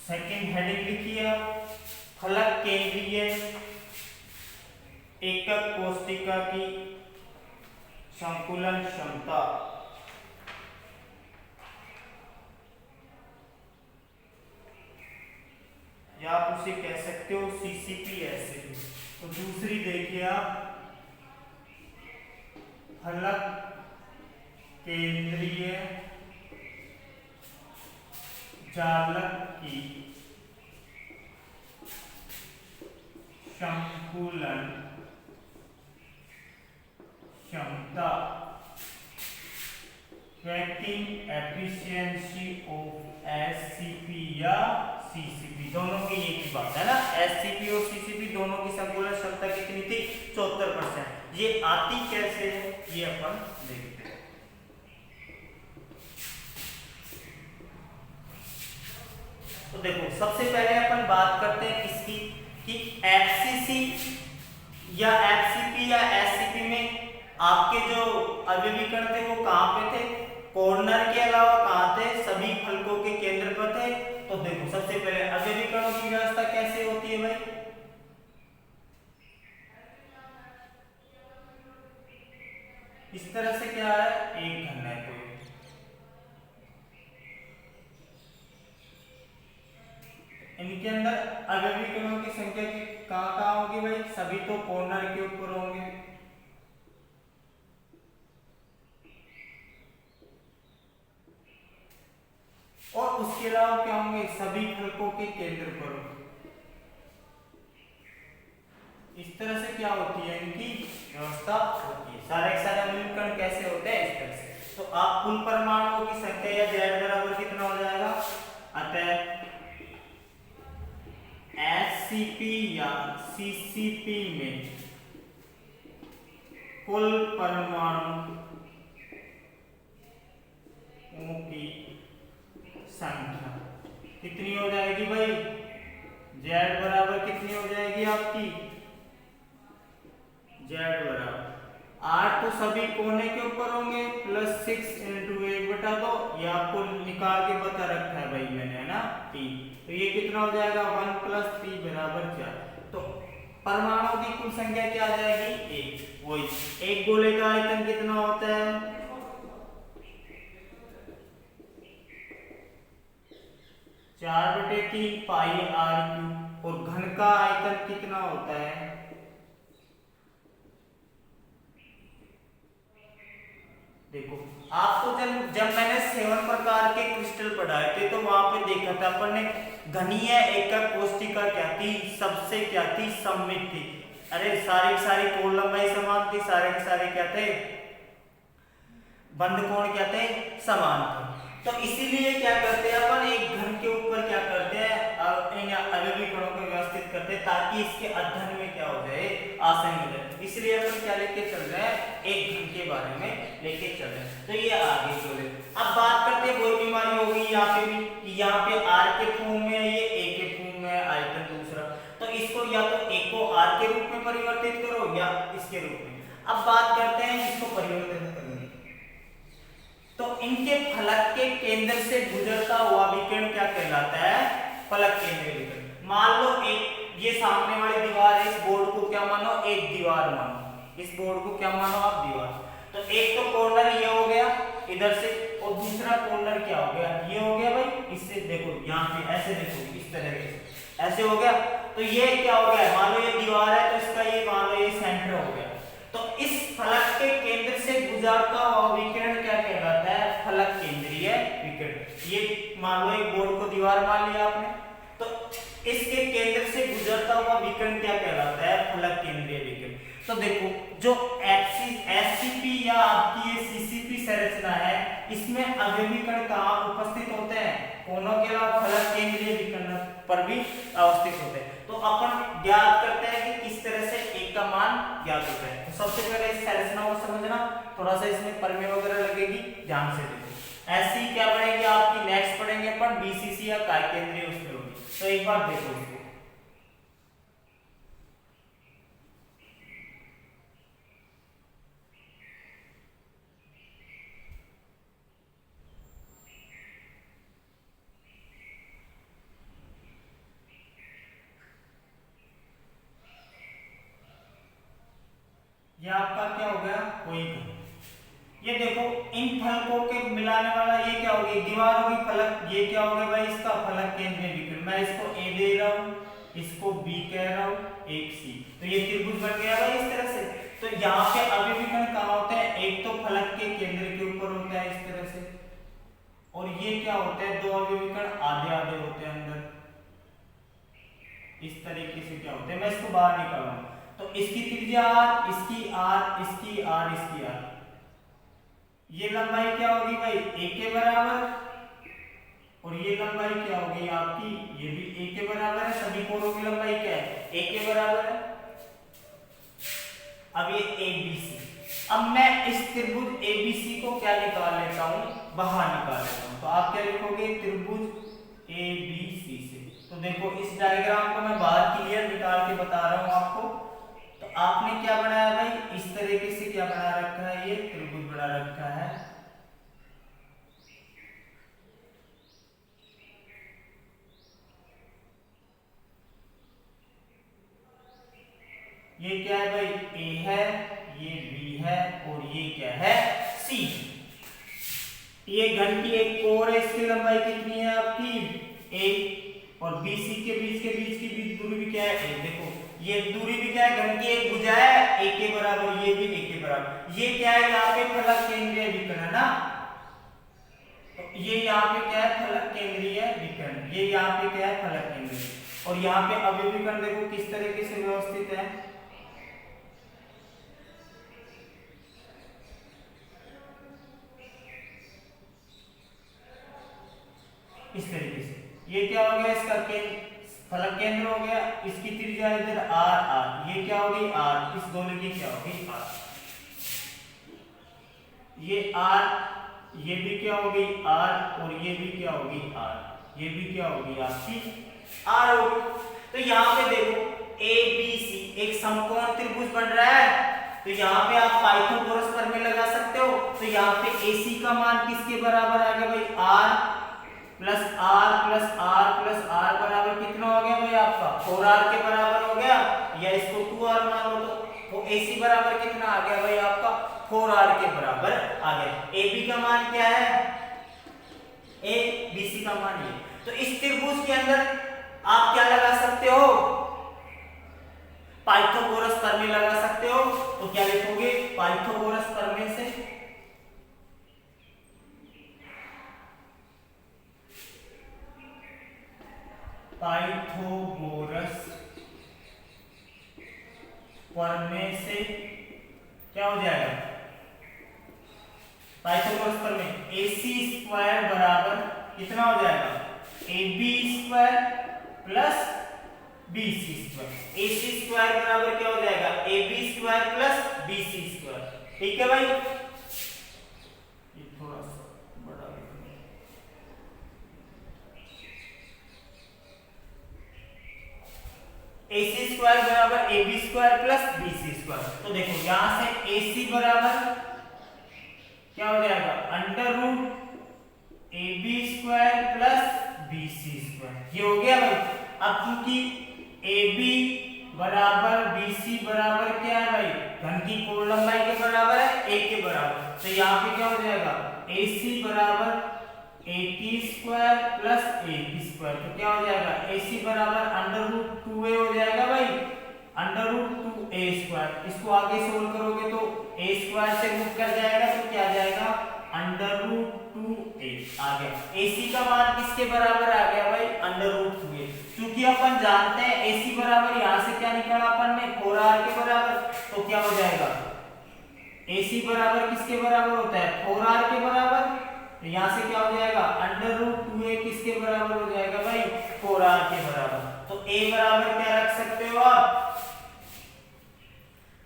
सेकेंड हेडिंग लिखिए आप, फलक केंद्रीय एकक कोष्ठिका की संकुलन क्षमता। या आप उसे कह सकते हो सीसीपी ऐसे। तो दूसरी देखिए आप, फलक केंद्रीय जालक की संकुलन क्षमता, पैकिंग एफिशिएंसी ऑफ एससीपी या सीसीपी, दोनों की एक ही बात है ना। एससीपी और सीसीपी दोनों की संकुलन क्षमता कितनी थी 74%। ये आती कैसे है ये अपन देखते हैं। तो देखो सबसे पहले अपन बात करते हैं किसकी, कि एफसीसी या एफसीपी या एससीपी में आपके जो अवयवीकरण थे वो कहां पे थे, कॉर्नर के अलावा कहां थे, सभी फलकों के केंद्र पर थे। तो देखो सबसे पहले अवयवीकरणों की व्यवस्था कैसे होती है भाई, इस तरह से क्या है, एक घन है कोई, इनके अंदर अवयवीकरणों की संख्या कहां होगी भाई, सभी तो कॉर्नर के ऊपर होंगे। और उसके अलावा क्या होंगे, सभी फलकों के केंद्र पर होंगे। इस तरह से क्या होती है, इनकी व्यवस्था होती है। सारे अवयवीकरण कैसे होते हैं, इस तरह से। तो आप कुल परमाणुओं की संख्या या Z बराबर कितना हो जाएगा, अतः एससीपी या सीसीपी में कुल परमाणुओं की संख्या कितनी हो जाएगी भाई, Z बराबर कितनी हो जाएगी आपकी, Z बराबर 8 तो सभी कोने के ऊपर होंगे प्लस 6 × बेटा दो, ये आपको निकाल के बता रखा है भाई मैंने, है ना 3। तो ये कितना हो जाएगा 1 + 3 = 4। तो परमाणु की कुल संख्या क्या आ जाएगी 1। वही एक गोले का आयतन कितना होता है 4/3 πr³ और घन का आयतन कितना होता है देखो आपको जब मैंने 7 प्रकार के क्रिस्टल पढ़ाए थे तो वहां पे देखा था अपन ने घनीय एकक कोष्टिका क्या थी सबसे क्या थी सममित थी। अरे सारी कोण लंबाई समान थी, सारे के सारे क्या थे बंद कोण क्या थे समान थे। तो इसीलिए क्या करते हैं अपन एक घन के ऊपर क्या करते हैं इन अवयवी कणों को व्यवस्थित करते हैं ताकि इसके अध्ययन में क्या हो जाए आसानी मिले। इसलिए अपन क्या लेके चल रहे हैं एक घन के बारे में लेके चल रहे हैं। तो ये आगे चले। अब बात करते हैं वही बीमारी होगी यहाँ पे भी कि यहाँ पे आर के फॉर्म में है, ये ए के फॉर्म में है आयतन दूसरा, तो इसको या तो ए को आर के रूप में परिवर्तित करो या इसके रूप में। अब बात करते हैं इसको परिवर्तित करने। तो इनके फलक के केंद्र से गुजरता हुआ विकिरण क्या कहलाता है फलक केंद्रीय विकिरण। मान लो एक ये सामने वाली दीवार है, इस बोर्ड को क्या मानो एक दीवार मानो, इस बोर्ड को क्या मानो आप दीवार। तो एक तो कॉर्नर ये हो गया इधर से और दूसरा कॉर्नर क्या हो गया ये हो गया भाई, इससे देखो यहाँ पे ऐसे देखो इस तरह से ऐसे हो गया। तो ये क्या हो गया मान लो ये दीवार है तो इसका ये मान लो ये सेंटर हो गया। तो इस फलक के केंद्र से गुजरता हुआ विकिरण क्या कहलाता है फलक केंद्रीय विकिरण। ये मान लो एक बोर्ड को दीवार मान लिया आपने, तो इसके केंद्र से गुजरता हुआ विकिरण क्या कहलाता है फलक केंद्रीय विकिरण। तो देखो जो एससीपी या आपकी ये सीसीपी संरचना है इसमें अवयवी कण कहाँ उपस्थित होते हैं कोनों के अलावा फलक केंद्रीय विकिरण पर भी अवस्थित होते हैं। तो अपन ज्ञात करते हैं कि किस तरह से एक का मान ज्ञात होता है। तो सबसे पहले इस संरचना को समझना, थोड़ा सा इसमें परमेय वगैरह लगेगी ध्यान से देखो। ऐसी क्या पढ़ेंगे आपकी नेक्स्ट पढ़ेंगे अपन बीसीसी या काय केंद्रीय उसमें होगी। तो एक बार देखो इसको ये आपका क्या हो गया कोई घन। ये देखो इन फलकों के मिलाने वाला ये क्या होगी दीवार होगी फलक, ये क्या हो गया भाई इसका फलक केंद्रीय विकिरण। मैं इसको ए दे रहा हूं इसको बी कह रहा हूं एक सी, तो ये त्रिभुज बन गया भाई इस तरह से। तो यहाँ पे अवयवी कण कहाँ होते हैं एक तो फलक के केंद्र के ऊपर होता है इस तरह से, और ये क्या होते हैं दो अवयवी कण आधे आधे होते हैं अंदर इस तरीके से क्या होते हैं। मैं इसको बाहर निकालूंगा तो इसकी त्रिज्या r इसकी r इसकी r इसकी r, ये लंबाई क्या होगी भाई a के बराबर और ये लंबाई क्या होगी आपकी ये भी a के बराबर है। सभी कोणों की लंबाई क्या है a के बराबर है। अब ये ABC, अब मैं इस त्रिभुज ABC को क्या निकाल लेता हूं बाहर निकाल लेता हूं। तो आप क्या लिखोगे त्रिभुज ABC से। तो देखो इस डायग्राम को मैं बाहर क्लियर निकाल के बता रहा हूं आपको। तो आपने क्या बनाया भाई इस तरीके से क्या बना रखा है ये त्रिभुज बना रखा है। ये क्या है भाई A है ये B है और ये क्या है C। ये घन की एक कोर है, इसकी लंबाई कितनी है आपकी A और BC के बीच की दूरी भी क्या है A। देखो ये दूरी भी क्या है घन की एक भुजा है a के बराबर, ये भी a के बराबर। ये क्या है यहाँ पे फलक केंद्रीय विकिरण है ना, तो ये यहाँ पे क्या है फलक केंद्रीय विकिरण, ये यहाँ पे क्या है फलक केंद्रीय। और यहाँ पे अवयवी कण देखो किस तरीके से व्यवस्थित है इस तरीके से। ये क्या हो गया इसका फलक केंद्र हो गया, इसकी त्रिज्या इधर r, ये क्या होगी r, इस गोले की क्या होगी r, ये r, ये भी क्या होगी r और ये भी क्या होगी r, ये भी क्या होगी आपकी r होगी। तो यहाँ पे देखो ABC एक समकोण त्रिभुज बन रहा है तो यहाँ पे आप पाइथागोरस प्रमेय लगा सकते हो। तो यहाँ पे AC का मान किसके बराबर आ गया भाई, R plus R plus R plus R बराबर कितना हो गया भाई आपका 4R के बराबर हो गया, या इसको 2R मान लो तो AC बराबर कितना आ गया भाई आपका 4R के बराबर आ गया। AB का मान क्या है, ABC का मान ये। तो इस त्रिभुज के अंदर आप क्या लगा सकते हो, पाइथागोरस प्रमेय लगा सकते हो। तो क्या लिखोगे, पाइथागोरस प्रमेय से क्या हो जाएगा, पाइथागोरस प्रमेय AC स्क्वायर बराबर कितना हो जाएगा, AB square plus BC square. AC square बराबर क्या हो जाएगा, AB square plus BC square. ठीक है भाई, ये थोड़ा सा बड़ा AC स्क्वायर बराबर AB square plus BC square. तो देखो यहां से AC बराबर क्या हो जाएगा, under root AB square plus BC square, ये हो गया भाई। अब क्योंकि AB बराबर BC बराबर क्या है भाई, घन की कोण लंबाई के बराबर है, A के बराबर। तो यहाँ पे क्या हो जाएगा, AC बराबर AT square plus AB square. तो क्या हो जाएगा, AC बराबर अंडर रूट 2A हो जाएगा भाई, अंडर रूट 2A स्क्वायर। इसको आगे सोल्व करोगे तो A स्क्वायर से रूट कर जाएगा, तो क्या आ जाएगा, अंडर रूट 2A आ गया। AC का मान किसके बराबर आ गया भाई, अंडर रूट 2A। क्योंकि अपन जानते हैं AC बराबर यहां से क्या निकाला अपन ने, 4R के बराबर। तो क्या हो जाएगा, AC बराबर किसके बराबर होता है, 4R के बराबर। तो यहां से क्या हो जाएगा, अंडर रूट 2A किसके बराबर हो जाएगा भाई, 4R के बराबर। तो A बराबर क्या रख सकते हो आप,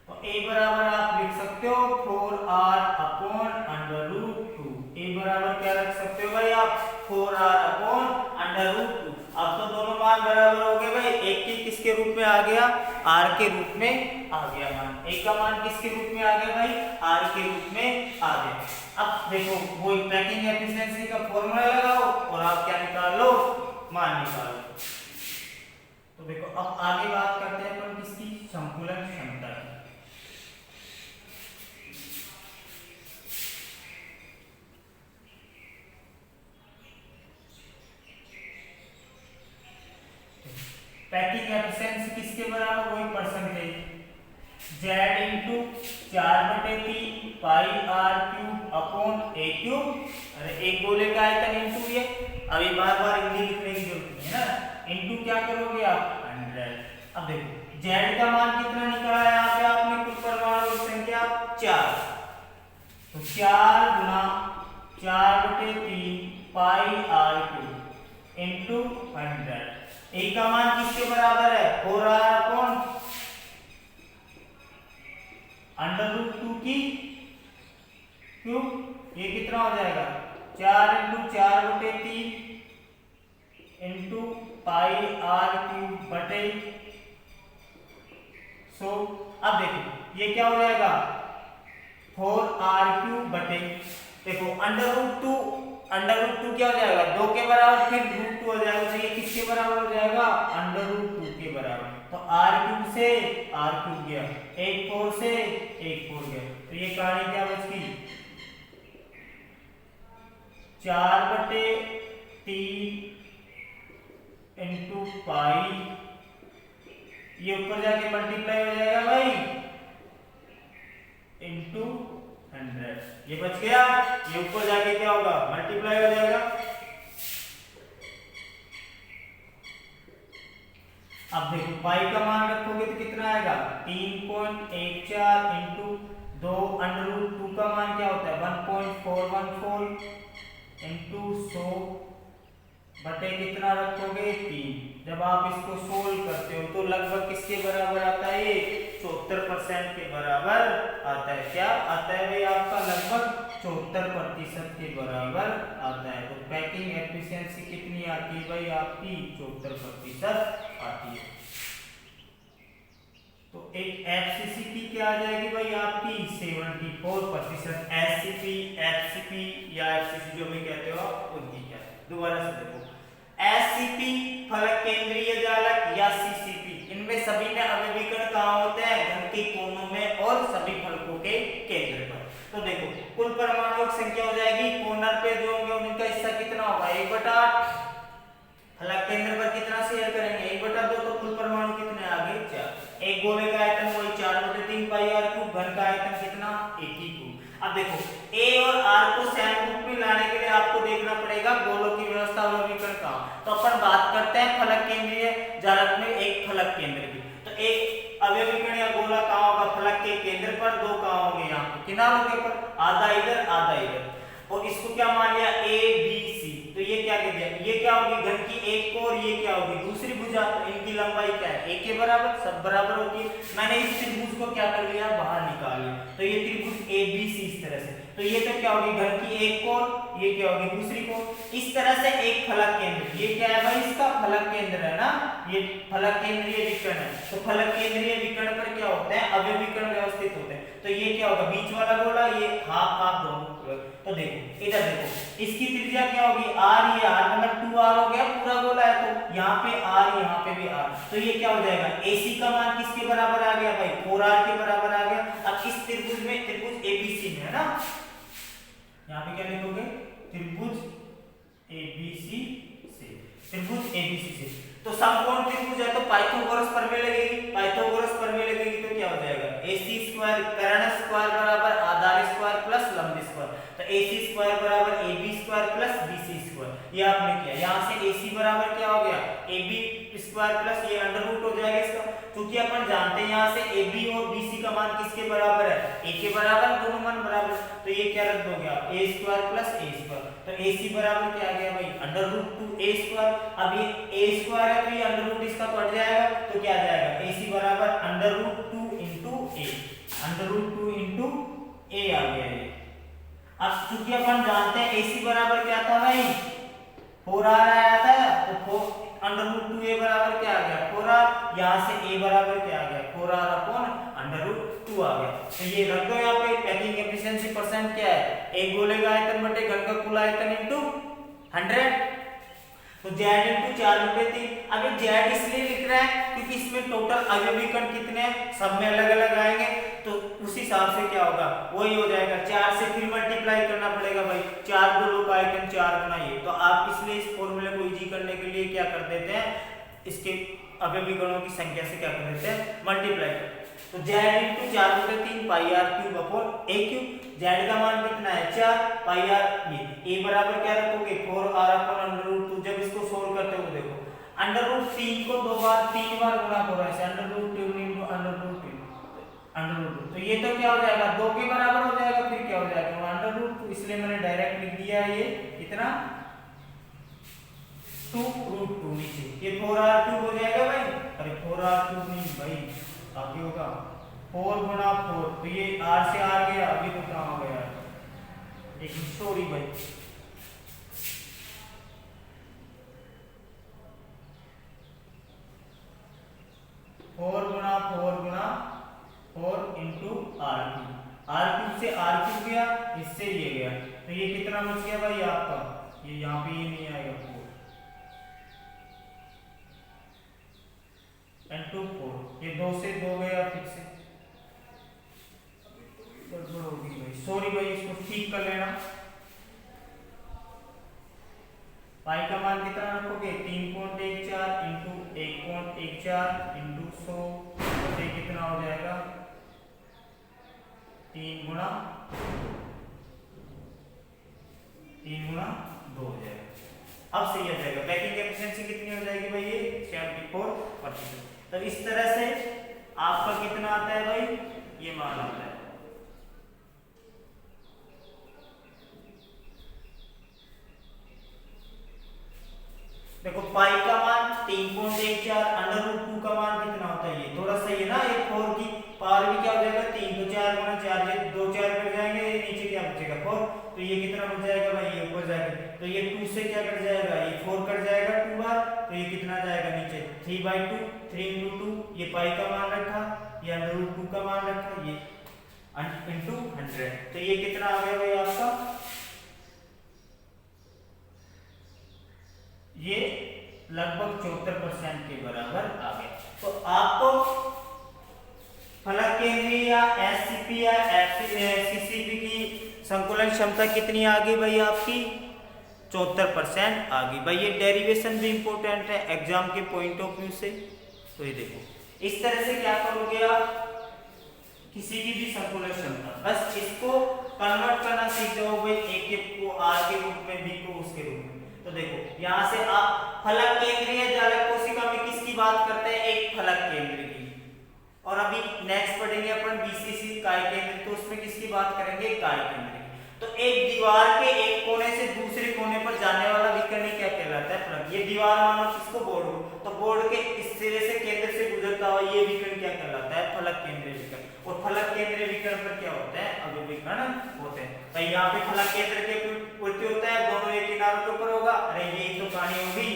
तो A बराबर आप लिख सकते हो 4R upon under root 2। A बराबर क्या रख सकते हो भाई आप, 4R अपॉन अंडर रूट 2। अब तो दोनों मान बराबर हो गए भाई, एक की किसके रूप में आ गया, R के रूप में आ गया मान। एक का मान किसके रूप में आ गया भाई, R के रूप में आ गया। अब देखो वो पैकिंग एफिशिएंसी का फॉर्मूला लगाओ और आप क्या निकाल लो, मान निकाल लो। तो देखो अब आगे बात करते हैं अपन किसकी, संकुलन क्षमता की। पैकिंग एफिशिएंसी किसके बराबर, वही percentage Z into 4/3 pi R cube upon A cube. अरे एक गोले का आयतन इंटू ये, अभी बार बार इंग्लिश लिखने की जरूरत नहीं है ना, इंटू क्या करोगे आप 100। अब देखो Z का मान कितना निकला है, यहाँ पे आपने कुल परमाणु संख्या 4, तो 4 गुना 4/3 पाई R क्यूब इंटू 100। A का मान किसके बराबर है, 4R अपॉन अंडर रूट 2 की क्यूब। ये कितना हो जाएगा, 4 into 4/3 into pi R cube बटे 100। अब देखो ये क्या हो जाएगा, 4R क्यूब बटे, देखो अंडर रूट 2 क्या हो जाएगा, 2 के बराबर, फिर रूट 2 हो जाएगा। तो ये किसके बराबर हो जाएगा, अंडर रूट 2 के बराबर। तो R क्यूब से R क्यूब गया, 1 4 से 1 4 गया। तो ये कहानी क्या बच गई, 4/3 इंटू पाई, ये ऊपर जाके मल्टीप्लाई हो जाएगा भाई, इंटू 100। ये बच गया, ये ऊपर जाके क्या होगा, मल्टीप्लाई हो जाएगा। अब देखो पाई का मान रखोगे तो कितना आएगा, 3.14 इंटू 2 अंडर रूट 2 का मान क्या होता है 1.414 इंटू 100 बटे कितना रखोगे 3। जब आप इसको सोल्व करते हो तो लगभग किसके बराबर आता है, ये 74% के बराबर आता है। क्या आता है भाई आपका, लगभग 74% के बराबर आता है। तो पैकिंग एफिशिएंसी कितनी आती है भाई आपकी, 74% आती है। तो एक FCCP क्या आ जाएगी भाई आपकी 74%, SCP, FCP या FCC जो भी कहते हो आप उनकी क्या है। दोबारा से देखो, SCP फलक केंद्रीय जालक या CCP, इनमें सभी में अवयवीकरण कहाँ होते हैं? घन के कोनों में और सभी फलकों के केंद्र पर। तो देखो कुल परमाणुओं की संख्या हो जाएगी, कोनर पे जो होंगे उनका हिस्सा कितना होगा 1/8, फलक केंद्र पर कितना शेयर करेंगे 1/2, तो कुल परमाणु कितने आ गए 4। एक गोले का आयतन वही 4/3 पाई r क्यूब, घन का आयतन कितना 1 ही क्यूब। अब देखो a और r को सेम रूप में लाने के लिए आपको देखना पड़ेगा गोलों की व्यवस्था अवयवीकरण का। तो अपन बात करते हैं फलक केंद्रीय जालक में एक फलक केंद्र की। तो एक अवयवीकरण या गोला कहाँ होगा? फलक के केंद्र पर, दो कहाँ होंगे यहाँ पे किनारों के पर, आधा इधर आधा इधर। और इसको क्या मान लिया A B C, तो ये क्या कह दिया, ये क्या होगी घन की एक को और ये क्या होगी दूसरी भुजा, तो इनकी लंबाई क्या है एक के बराबर, सब बराबर होती है। मैंने इस त्रिभुज को क्या कर लिया बाहर निकाल लिया, तो ये त्रिभुज ABC इस तरह से, तो ये तो क्या होगी घन की एक को, ये क्या होगी दूसरी को। इस तरह से एक फलक केंद्र, ये क्या है भाई इसका फलक केंद्र है ना, ये फलक केंद्रीय विकर्ण है। तो फलक केंद्रीय विकर्ण पर क्या होते हैं अवयवीकरण व्यवस्थित होते हैं। तो ये क्या होगा बीच वाला गोला, ये हाफ हाफ दोनों। तो देखो इधर देखो, इसकी त्रिज्या क्या होगी r, ये r मतलब 2r हो गया, पूरा गोला है तो यहाँ पे r यहाँ पे भी r, तो ये क्या हो जाएगा AC का मान किसके बराबर आ गया भाई 4r के बराबर आ गया। अब इस त्रिभुज में, त्रिभुज ABC में है ना, यहाँ पे क्या लिखोगे त्रिभुज ABC से, त्रिभुज ABC से। तो समकोण त्रिभुज है तो पाइथागोरस प्रमेय लगेगी, पाइथागोरस प्रमेय लगेगी तो क्या हो जाएगा AC स्क्वायर कर्ण स्क्वायर बराबर आधार स्क्वायर प्लस लंब स्क्वायर, तो AC स्क्वायर बराबर AB square plus BC square. ये आपने किया, यहाँ से AC बराबर क्या हो गया AB स्क्वायर प्लस ये अंडर रूट हो जाएगा इसका, क्योंकि अपन जानते हैं यहाँ से AB और BC का मान किसके बराबर है A के बराबर, दोनों मान बराबर, तो ये क्या रख दोगे आप A square plus A square, तो AC बराबर क्या आ गया भाई अंडर रूट 2A स्क्वायर। अब ये A स्क्वायर है तो ये अंडर रूट इसका कट जाएगा, तो क्या आ जाएगा AC बराबर under root 2 into A, under root 2 into A आ गया ये। अब चूंकि अपन जानते हैं AC बराबर क्या था भाई 4r आया था, तो अंडर रूट 2A बराबर क्या आ गया 4r, यहाँ से A बराबर क्या आ गया 4r अपॉन अंडर रूट 2 आ गया। तो ये रख दो यहाँ पे, पैकिंग एफिशिएंसी परसेंट क्या है एक गोले का आयतन बटे घन का कुल आयतन इंटू 100, तो Z इंटू 4/3। अब ये Z इसलिए लिख रहा है क्योंकि इसमें टोटल अवयवीकरण कितने हैं सब में अलग अलग आएंगे, तो उस हिसाब से क्या होगा वही हो जाएगा 4 से फिर मल्टीप्लाई करना पड़ेगा भाई, 4 गोलों का आयतन 4 गुना ये, तो आप इसलिए इस फॉर्मूले को इजी करने के लिए क्या कर देते हैं इसके अवयवीकरणों की संख्या से क्या कर देते हैं मल्टीप्लाई। तो Z into 4/3 pi r cube upon a cube, Z का मान कितना है 4 पाई r, ये a बराबर क्या रखोगे 4r अपॉन अंडर रूट 2। जब इसको सोल्व करते हो देखो अंडर रूट 3 को 3 बार गुणा करो ऐसे, under root 2 into under root 2 under root 2, तो ये तो क्या हो जाएगा 2 के बराबर हो जाएगा, फिर क्या हो जाएगा अंडर रूट 2, इसलिए मैंने डायरेक्ट लिख दिया ये कितना 2√2 नीचे, ये 4r क्यूब हो जाएगा भाई, अरे 4r क्यूब नहीं भाई आगे होगा 4 गुणा 4, तो ये r से r गया, अभी तो कहाँ हो गया एक सॉरी भाई 4 गुणा 4 इंटू r क्यूब से r क्यूब गया, इससे ये गया, तो ये कितना बच गया भाई आपका, ये यहाँ पे ये नहीं आएगा 4 इंटू 4, ये 2 से 2 गया, फिर से गड़बड़ होगी भाई सॉरी भाई, इसको ठीक कर लेना। पाई का मान कितना रखोगे 3.14 इंटू 1.14 इंटू 100, ये कितना हो जाएगा 3 गुणा 2 हो जाएगा। अब सही आ जाएगा, पैकिंग एफिशिएंसी कितनी हो जाएगी भाई ये 74%। तो इस तरह से आपका कितना आता है भाई ये मान आता है। देखो पाई का मान 3.14, अंडर रूट 2 का मान कितना होता है ये थोड़ा सही है ना, एक 4 की पावर भी क्या हो जाएगा 3, तो 4 गुना 4, ये 2 4 कट जाएंगे, ये नीचे क्या बचेगा 4, तो ये कितना बच जाएगा भाई ये ऊपर जाएगा, तो ये 2 से क्या कट जाएगा ये 4 कट जाएगा 2 बार, तो ये कितना जाएगा नीचे 3/2, 3 इंटू 2, ये पाई का मान रखा, ये √2 का मान रखा, ये इंटू 100, तो ये कितना आ गया भाई आपका, ये लगभग 74% के बराबर आ गया। तो आपको फलक केंद्रीय या एससीपी या सीसीपी की संकुलन क्षमता कितनी आ गई भाई आपकी, 74% आ गई भाई। ये डेरिवेशन भी इंपॉर्टेंट है एग्जाम के पॉइंट ऑफ व्यू से। तो ये देखो इस तरह से क्या करोगे आप, किसी की भी संकुलन क्षमता, बस इसको कन्वर्ट करना सीख जाओ भाई, ए के को आर के रूप में, बी को उसके रूप में। तो देखो यहाँ से आप फलक केंद्रीय जालक कोशिका में किसकी बात करते हैं, एक फलक केंद्र की, और अभी नेक्स्ट पढ़ेंगे अपन बीसीसी काय केंद्र, तो उसमें किसकी बात करेंगे, काय केंद्र की। तो एक दीवार के एक कोने से दूसरे कोने पर जाने वाला विकर्ण क्या कहलाता है, फलक। ये दीवार मानो किसको, बोर्ड हो, तो बोर्ड के इस सिरे से केंद्र से गुजरता हुआ ये विकर्ण क्या कहलाता है, फलक केंद्रीय विकर्ण। और फलक केंद्रीय विकर्ण पर क्या होता है, अभिविकर्ण होते हैं। तो यहाँ पे फलक केंद्र के उल्टे होता है, दोनों एक किनारों के ऊपर होगा। अरे यही तो कहानी होगी,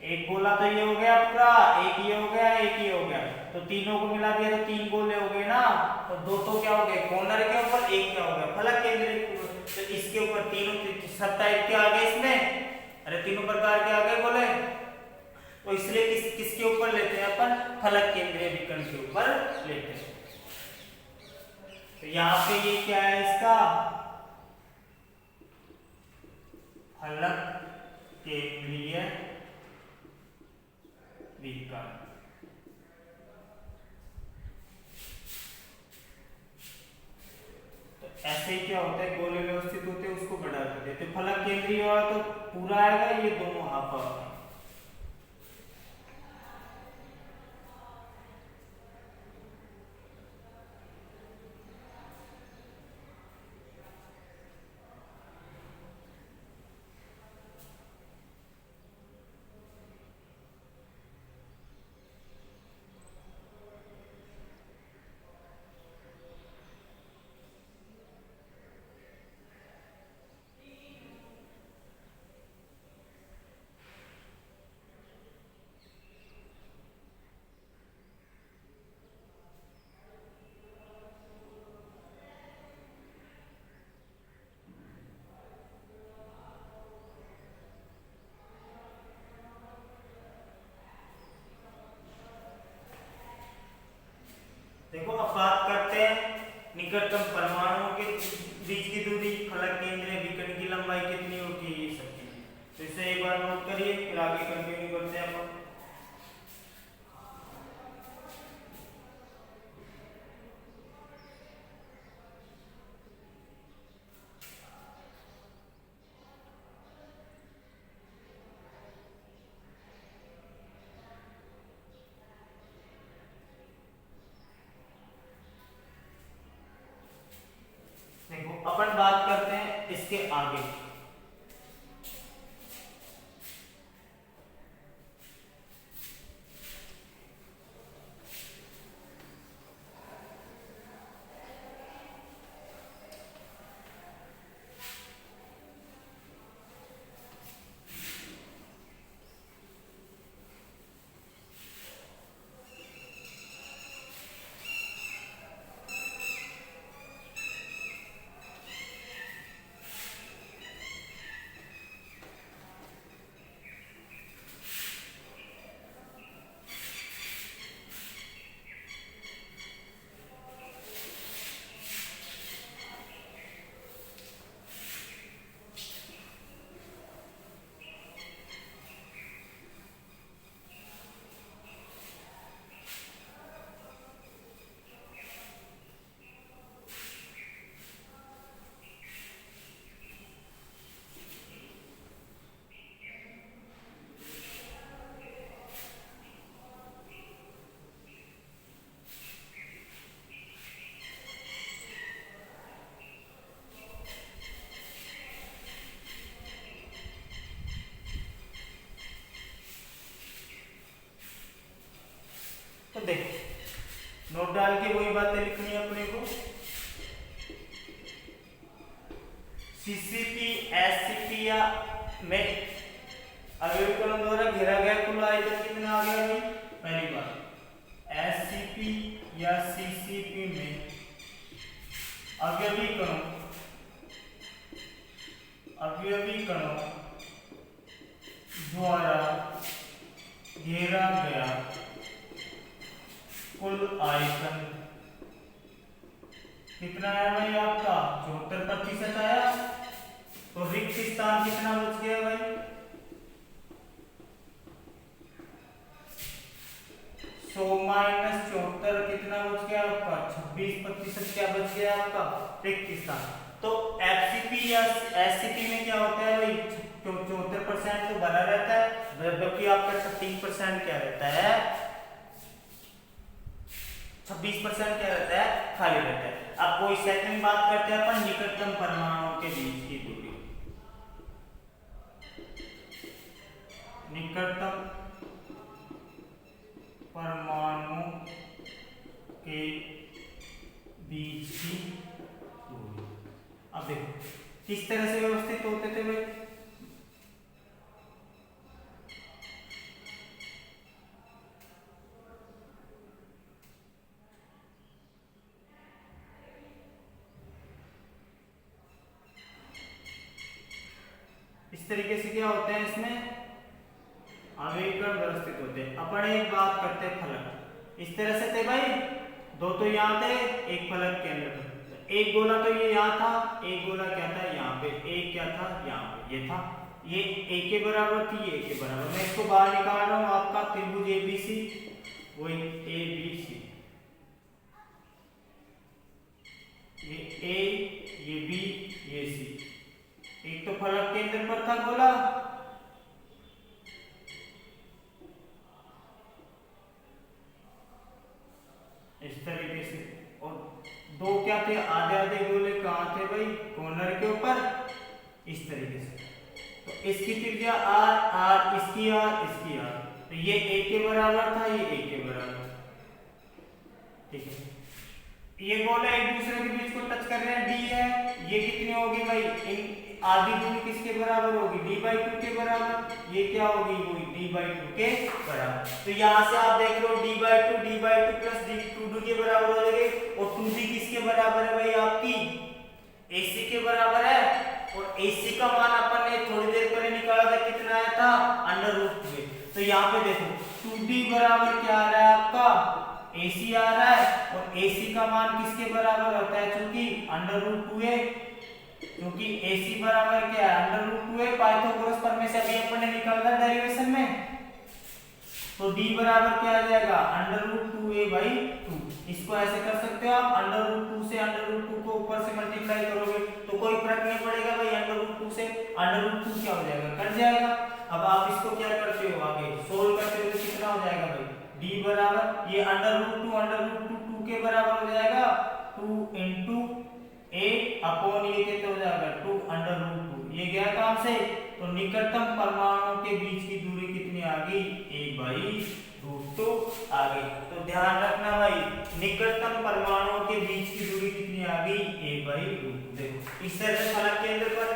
एक गोला तो ये हो गया पूरा, एक ये हो गया, एक ये हो गया, तो तीनों को मिला दिया तो 3 गोले हो गए ना, तो 2 तो क्या हो गए कॉर्नर के ऊपर, एक क्या हो गया फलक केंद्र। तो इसके ऊपर तीनों सब टाइप के आ गए इसमें, अरे तीनों प्रकार के आ गए गोले। तो इसलिए किसके ऊपर लेते हैं अपन, फलक केंद्रीय विकर्ण के ऊपर लेते हैं। तो यहाँ पे ये क्या है इसका, फलक केंद्रीय विकर्ण। ऐसे ही क्या होता है, गोले व्यवस्थित होते हैं उसको बढ़ा कर देते, फलक केंद्रीय हुआ तो पूरा आएगा, ये दोनों हाफ होगा। देखो अब बात करते हैं निकटतम परमाणुओं के बीच की दूरी, फलक केंद्रीय विकर्ण की लंबाई कितनी होती है, ये सब चीजें। तो इसे एक बार नोट करिए, फिर आगे कंटिन्यू करते हैं अपन। देखो अपन बात करते हैं इसके आगे, तो देखो नोट डाल के वही बातें लिखनी है अपने को। सीसीपी एससीपी या में अभिविकर्ण द्वारा घेरा गया कुल आयतन कितना आ गया भाई, पहली बात एससीपी या सीसीपी में अवयवी कणों द्वारा घेरा गया कुल आयतन कितना आया भाई आपका 74% आया। तो रिक्त स्थान कितना बच गया भाई 100 माइनस 74 कितना बच गया आपका 26% क्या बच गया आपका रिक्त स्थान। तो एफसीपी या एससीपी में क्या होता है भाई 74% तो भरा रहता है जबकि आपका 36% क्या रहता है 26% क्या रहता है खाली रहता है। अब कोई सेकंड बात करते हैं अपन निकटतम परमाणुओं के बीच की दूरी। निकटतम परमाणुओं के बीच की दूरी। अब देखो किस तरह से व्यवस्थित होते थे भाई इस तरीके से क्या होते हैं इसमें आवेगकण व्यवस्थित होते हैं। अपन एक बात करते हैं फलक इस तरह से थे भाई दो तो यहाँ थे एक फलक के अंदर तो एक गोला तो ये यहाँ था एक गोला क्या था यहाँ पे एक क्या था यहाँ पे ये था ये ए के बराबर थी ये के बराबर। मैं इसको बाहर निकाल रहा हूँ आपका त्रिभुज एबीसी वही एबीसी ये ए ये बी ये सी। एक तो फलक के अंदर पर था गोला इस तरीके से और दो क्या थे आधे आधे गोले कहाँ थे भाई कॉर्नर के ऊपर इस तरीके से। तो इसकी त्रिज्या आर आर इसकी आर तो ये ए के बराबर था ये ए के बराबर ठीक है। ये गोले एक दूसरे के बीच को टच कर रहे हैं डी है ये कितनी होगी भाई इन आधी दूरी किसके बराबर होगी d/2 के बराबर। ये क्या होगी वही d/2 के बराबर। तो यहाँ से आप देख रहे हो d/2 प्लस d2 के बराबर हो जाएंगे और 2d किसके बराबर है भाई आपकी AC के बराबर है। और AC का मान अपन ने थोड़ी देर पहले निकाला था कितना आया था √2। तो यहाँ पे देखो 2d बराबर क्या आ रहा है आपका AC आ रहा है और AC का मान किसके बराबर होता है क्योंकि √2 है क्योंकि AC बराबर क्या है √2 है पाइथागोरस प्रमेय से अभी अपन ने निकाला था डेरिवेशन में। तो d बराबर क्या आ जाएगा √2a/2। इसको ऐसे कर सकते हो आप √2 से √2 को ऊपर से मल्टीप्लाई करोगे तो कोई फर्क नहीं पड़ेगा भाई √2 से √2 क्या हो जाएगा कट जाएगा। अब आप इसको क्या करते हो आगे सोल्व करते हो तो कितना हो जाएगा भाई d बराबर ये √2 के बराबर हो जाएगा 2 into a अपॉन ये कितना हो जाएगा 2 √2 ये गया काम से। तो निकटतम परमाणुओं के बीच की दूरी कितनी आ गई a/√2 आ गई। तो ध्यान रखना भाई निकटतम परमाणुओं के बीच की दूरी कितनी आ गई a/√2। देखो इस तरह से फलक के अंदर पर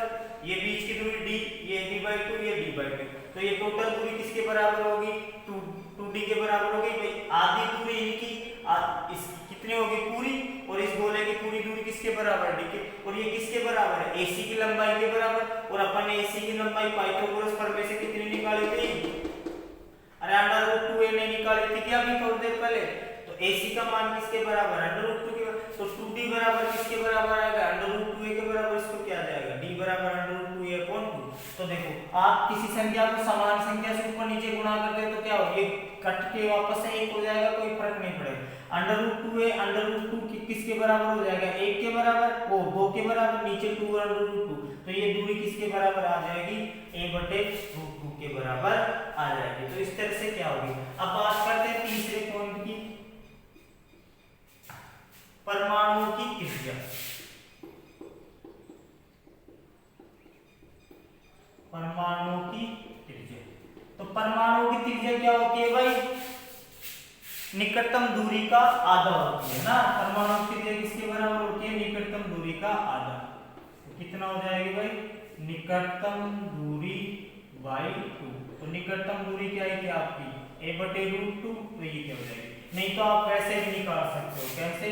ये बीच की दूरी d ये d/2 ये d/2 तो ये टोटल दूरी किसके बराबर होगी 2d के बराबर होगी भाई। आधी दूरी इनकी इस कितनी होगी पूरी और इस गोले की पूरी दूरी किसके बराबर डी के और ये किसके बराबर है AC की लंबाई के बराबर। और अपन ने AC की लंबाई पाइथागोरस प्रमेय से कितनी निकाली थी अरे √2a ने निकाली थी क्या अभी थोड़ी देर पहले। तो AC का मान किसके बराबर है √2 के बराबर। तो 2d बराबर किसके बराबर आएगा √2a के बराबर। इसको क्या आ जाएगा d बराबर √2a/2। तो देखो आप किसी संख्या को समान संख्या से ऊपर नीचे गुणा करते हैं तो क्या हो ये कट के वापस से एक हो जाएगा कोई फर्क नहीं पड़ेगा। √2a √2 किसके बराबर हो जाएगा 1 के बराबर वो 2 के बराबर नीचे 2 √2 तो ये दूरी किसके बराबर आ जाएगी a/√2 के बराबर आ जाएगी। तो इस तरह से क्या होगी। अब बात करते हैं तीसरे पॉइंट की परमाणु की त्रिज्या। परमाणु की त्रिज्या तो परमाणु की त्रिज्या क्या होती है भाई निकटतम दूरी का आधा होती है ना। परमाणु की त्रिज्या किसके बराबर होती है निकटतम दूरी का आधा। तो कितना हो जाएगी भाई निकटतम दूरी बाई 2। तो निकटतम दूरी क्या है क्या आपकी a/√2 तो ये क्या हो जाएगी नहीं तो आप वैसे भी निकाल सकते हो। कैसे?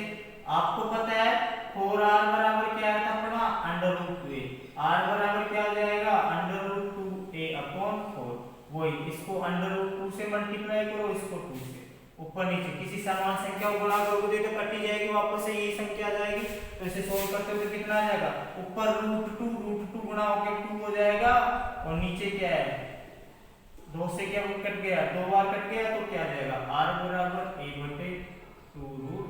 आपको पता है 4r बराबर क्या है अपना √2a, r बराबर क्या हो जाएगा √2a अपॉन 4। वही इसको √2 से मल्टीप्लाई करो, इसको 2 से, ऊपर नीचे किसी समान संख्या को गुणा करोगे तो कटी जाएगी, वापस से यही संख्या आ जाएगी। तो इसे सोल्व करते हो तो कितना आ जाएगा, ऊपर √2 गुणा होके 2 हो जाएगा, और नीचे क्या है 2 से क्या कट गया, 2 बार कट गया, तो क्या आ जाएगा r बराबर 1/2√2।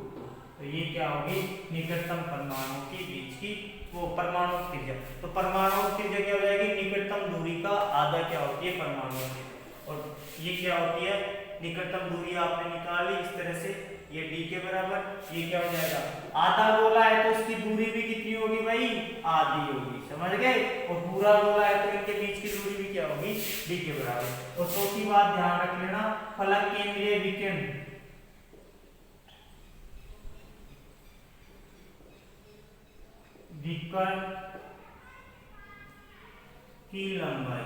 तो ये क्या होगी निकटतम परमाणु के बीच की वो परमाणु त्रिज्या। तो परमाणु त्रिज्या क्या हो जाएगी, निकटतम दूरी का आधा क्या होती है परमाणु त्रिज्या। और ये क्या होती है निकटतम दूरी आपने निकाली इस तरह से, ये d के बराबर, ये क्या हो जाएगा आधा गोला है तो इसकी दूरी भी कितनी होगी भाई, आधी होगी, समझ गए। और पूरा गोला है तो इनके बीच की दूरी भी क्या होगी d के बराबर। और चौथी बात ध्यान रख लेना, फलक केंद्रीय विकिरण की लंबाई,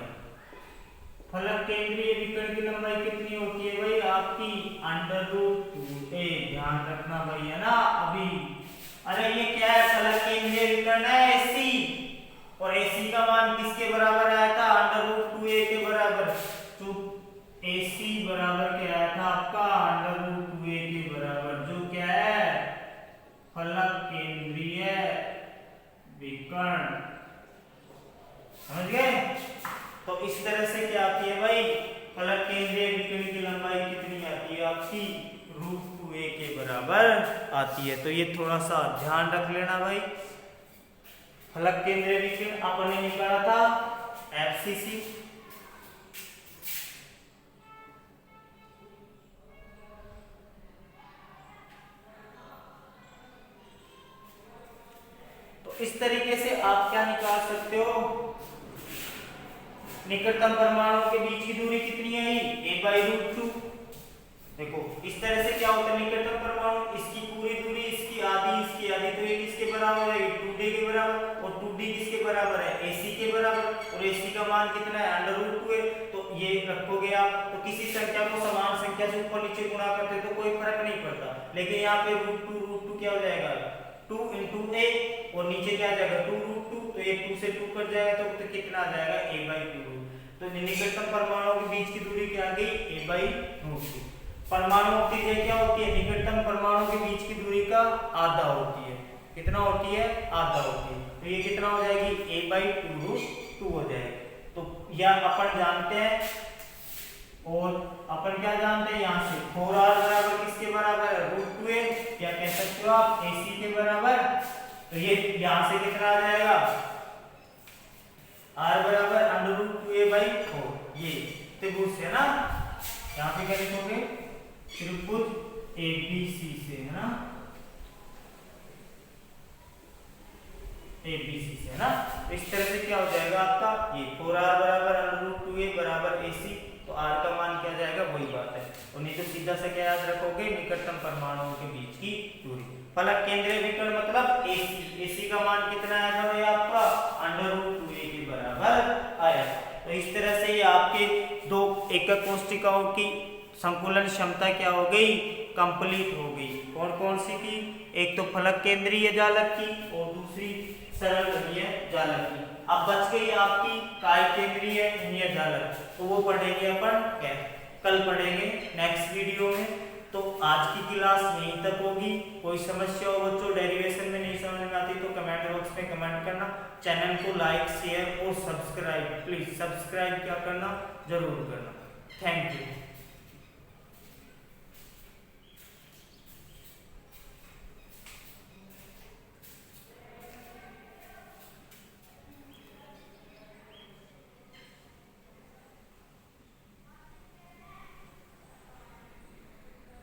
फलक केंद्रीय विकर्ण की लंबाई कितनी होती है भाई आपकी √2a। ध्यान रखना भाई है ना। अभी अरे ये क्या है, फलक केंद्रीय विकर्ण है AC, और AC का मान किसके बराबर आया था √2a के बराबर। तो AC बराबर क्या आया था आपका √2a के बराबर, जो क्या है फलक केंद्रीय विकर्ण, समझ गए। तो इस तरह से क्या आती है भाई फलक केंद्रीय विकर्ण की लंबाई कितनी आती है आपकी √2a के बराबर आती है। तो ये थोड़ा सा ध्यान रख लेना भाई। फलक केंद्रीय विकर्ण अपन ने निकाला था FCC, तो इस तरीके से आप क्या निकाल सकते हो, निकटतम परमाणु के बीच की दूरी कितनी है a/√2। देखो इस तरह से क्या होता है निकटतम परमाणु, इसकी पूरी दूरी, इसकी आधी, तो ये किसके बराबर है 2d के बराबर, और 2d किसके बराबर है AC के बराबर, और AC का मान कितना है √2 है। तो ये रखोगे आप, तो किसी संख्या को समान संख्या से ऊपर नीचे गुणा करते तो कोई फर्क नहीं पड़ता, लेकिन यहाँ पे √2 क्या हो जाएगा 2 × a, और नीचे क्या आ जाएगा 2√2, तो ये 2 से 2 कट जाएगा तो कितना आ जाएगा a/2। तो निकटतम परमाणु के बीच की दूरी क्या आ गई a/√2। परमाणु त्रिज्या क्या होती है, निकटतम परमाणु के बीच की दूरी का आधा होती है। कितना होती है, आधा होती है। तो ये कितना हो जाएगी a/2√2 हो जाएगी। तो यह अपन जानते हैं, और अपन क्या जानते हैं यहाँ से 4r बराबर किसके बराबर है √2a, क्या कह सकते हो आप AC के बराबर। तो ये यहाँ से कितना आ जाएगा r बराबर √2a/4। ये त्रिभुज है ना, यहाँ पे क्या लिखोगे त्रिभुज ABC से, है ना ABC से, है ना। तो इस तरह से क्या हो जाएगा आपका ये 4r बराबर √2a बराबर AC। तो r का मान क्या जाएगा वही बात है, और नहीं तो सीधा से क्या याद रखोगे निकटतम परमाणुओं के बीच की दूरी। फलक केंद्रीय विकर्ण मतलब AC का मान कितना आया था भाई आपका √2a के बराबर आया। तो इस तरह से ये आपके दो एकक कोष्टिकाओं की संकुलन क्षमता क्या हो गई कंप्लीट हो गई। कौन कौन सी की, एक तो फलक केंद्रीय जालक की और दूसरी सरल घनीय जालक की। अब बच गई आपकी काय केंद्रीय घनीय जालक, तो वो पढ़ेंगे अपन क्या कल पढ़ेंगे नेक्स्ट वीडियो में। तो आज की क्लास यहीं तक होगी। कोई समस्या हो बच्चों डेरिवेशन में नहीं समझ में आती तो कमेंट बॉक्स में कमेंट करना। चैनल को लाइक शेयर और सब्सक्राइब, प्लीज सब्सक्राइब क्या करना जरूर करना। Thank you.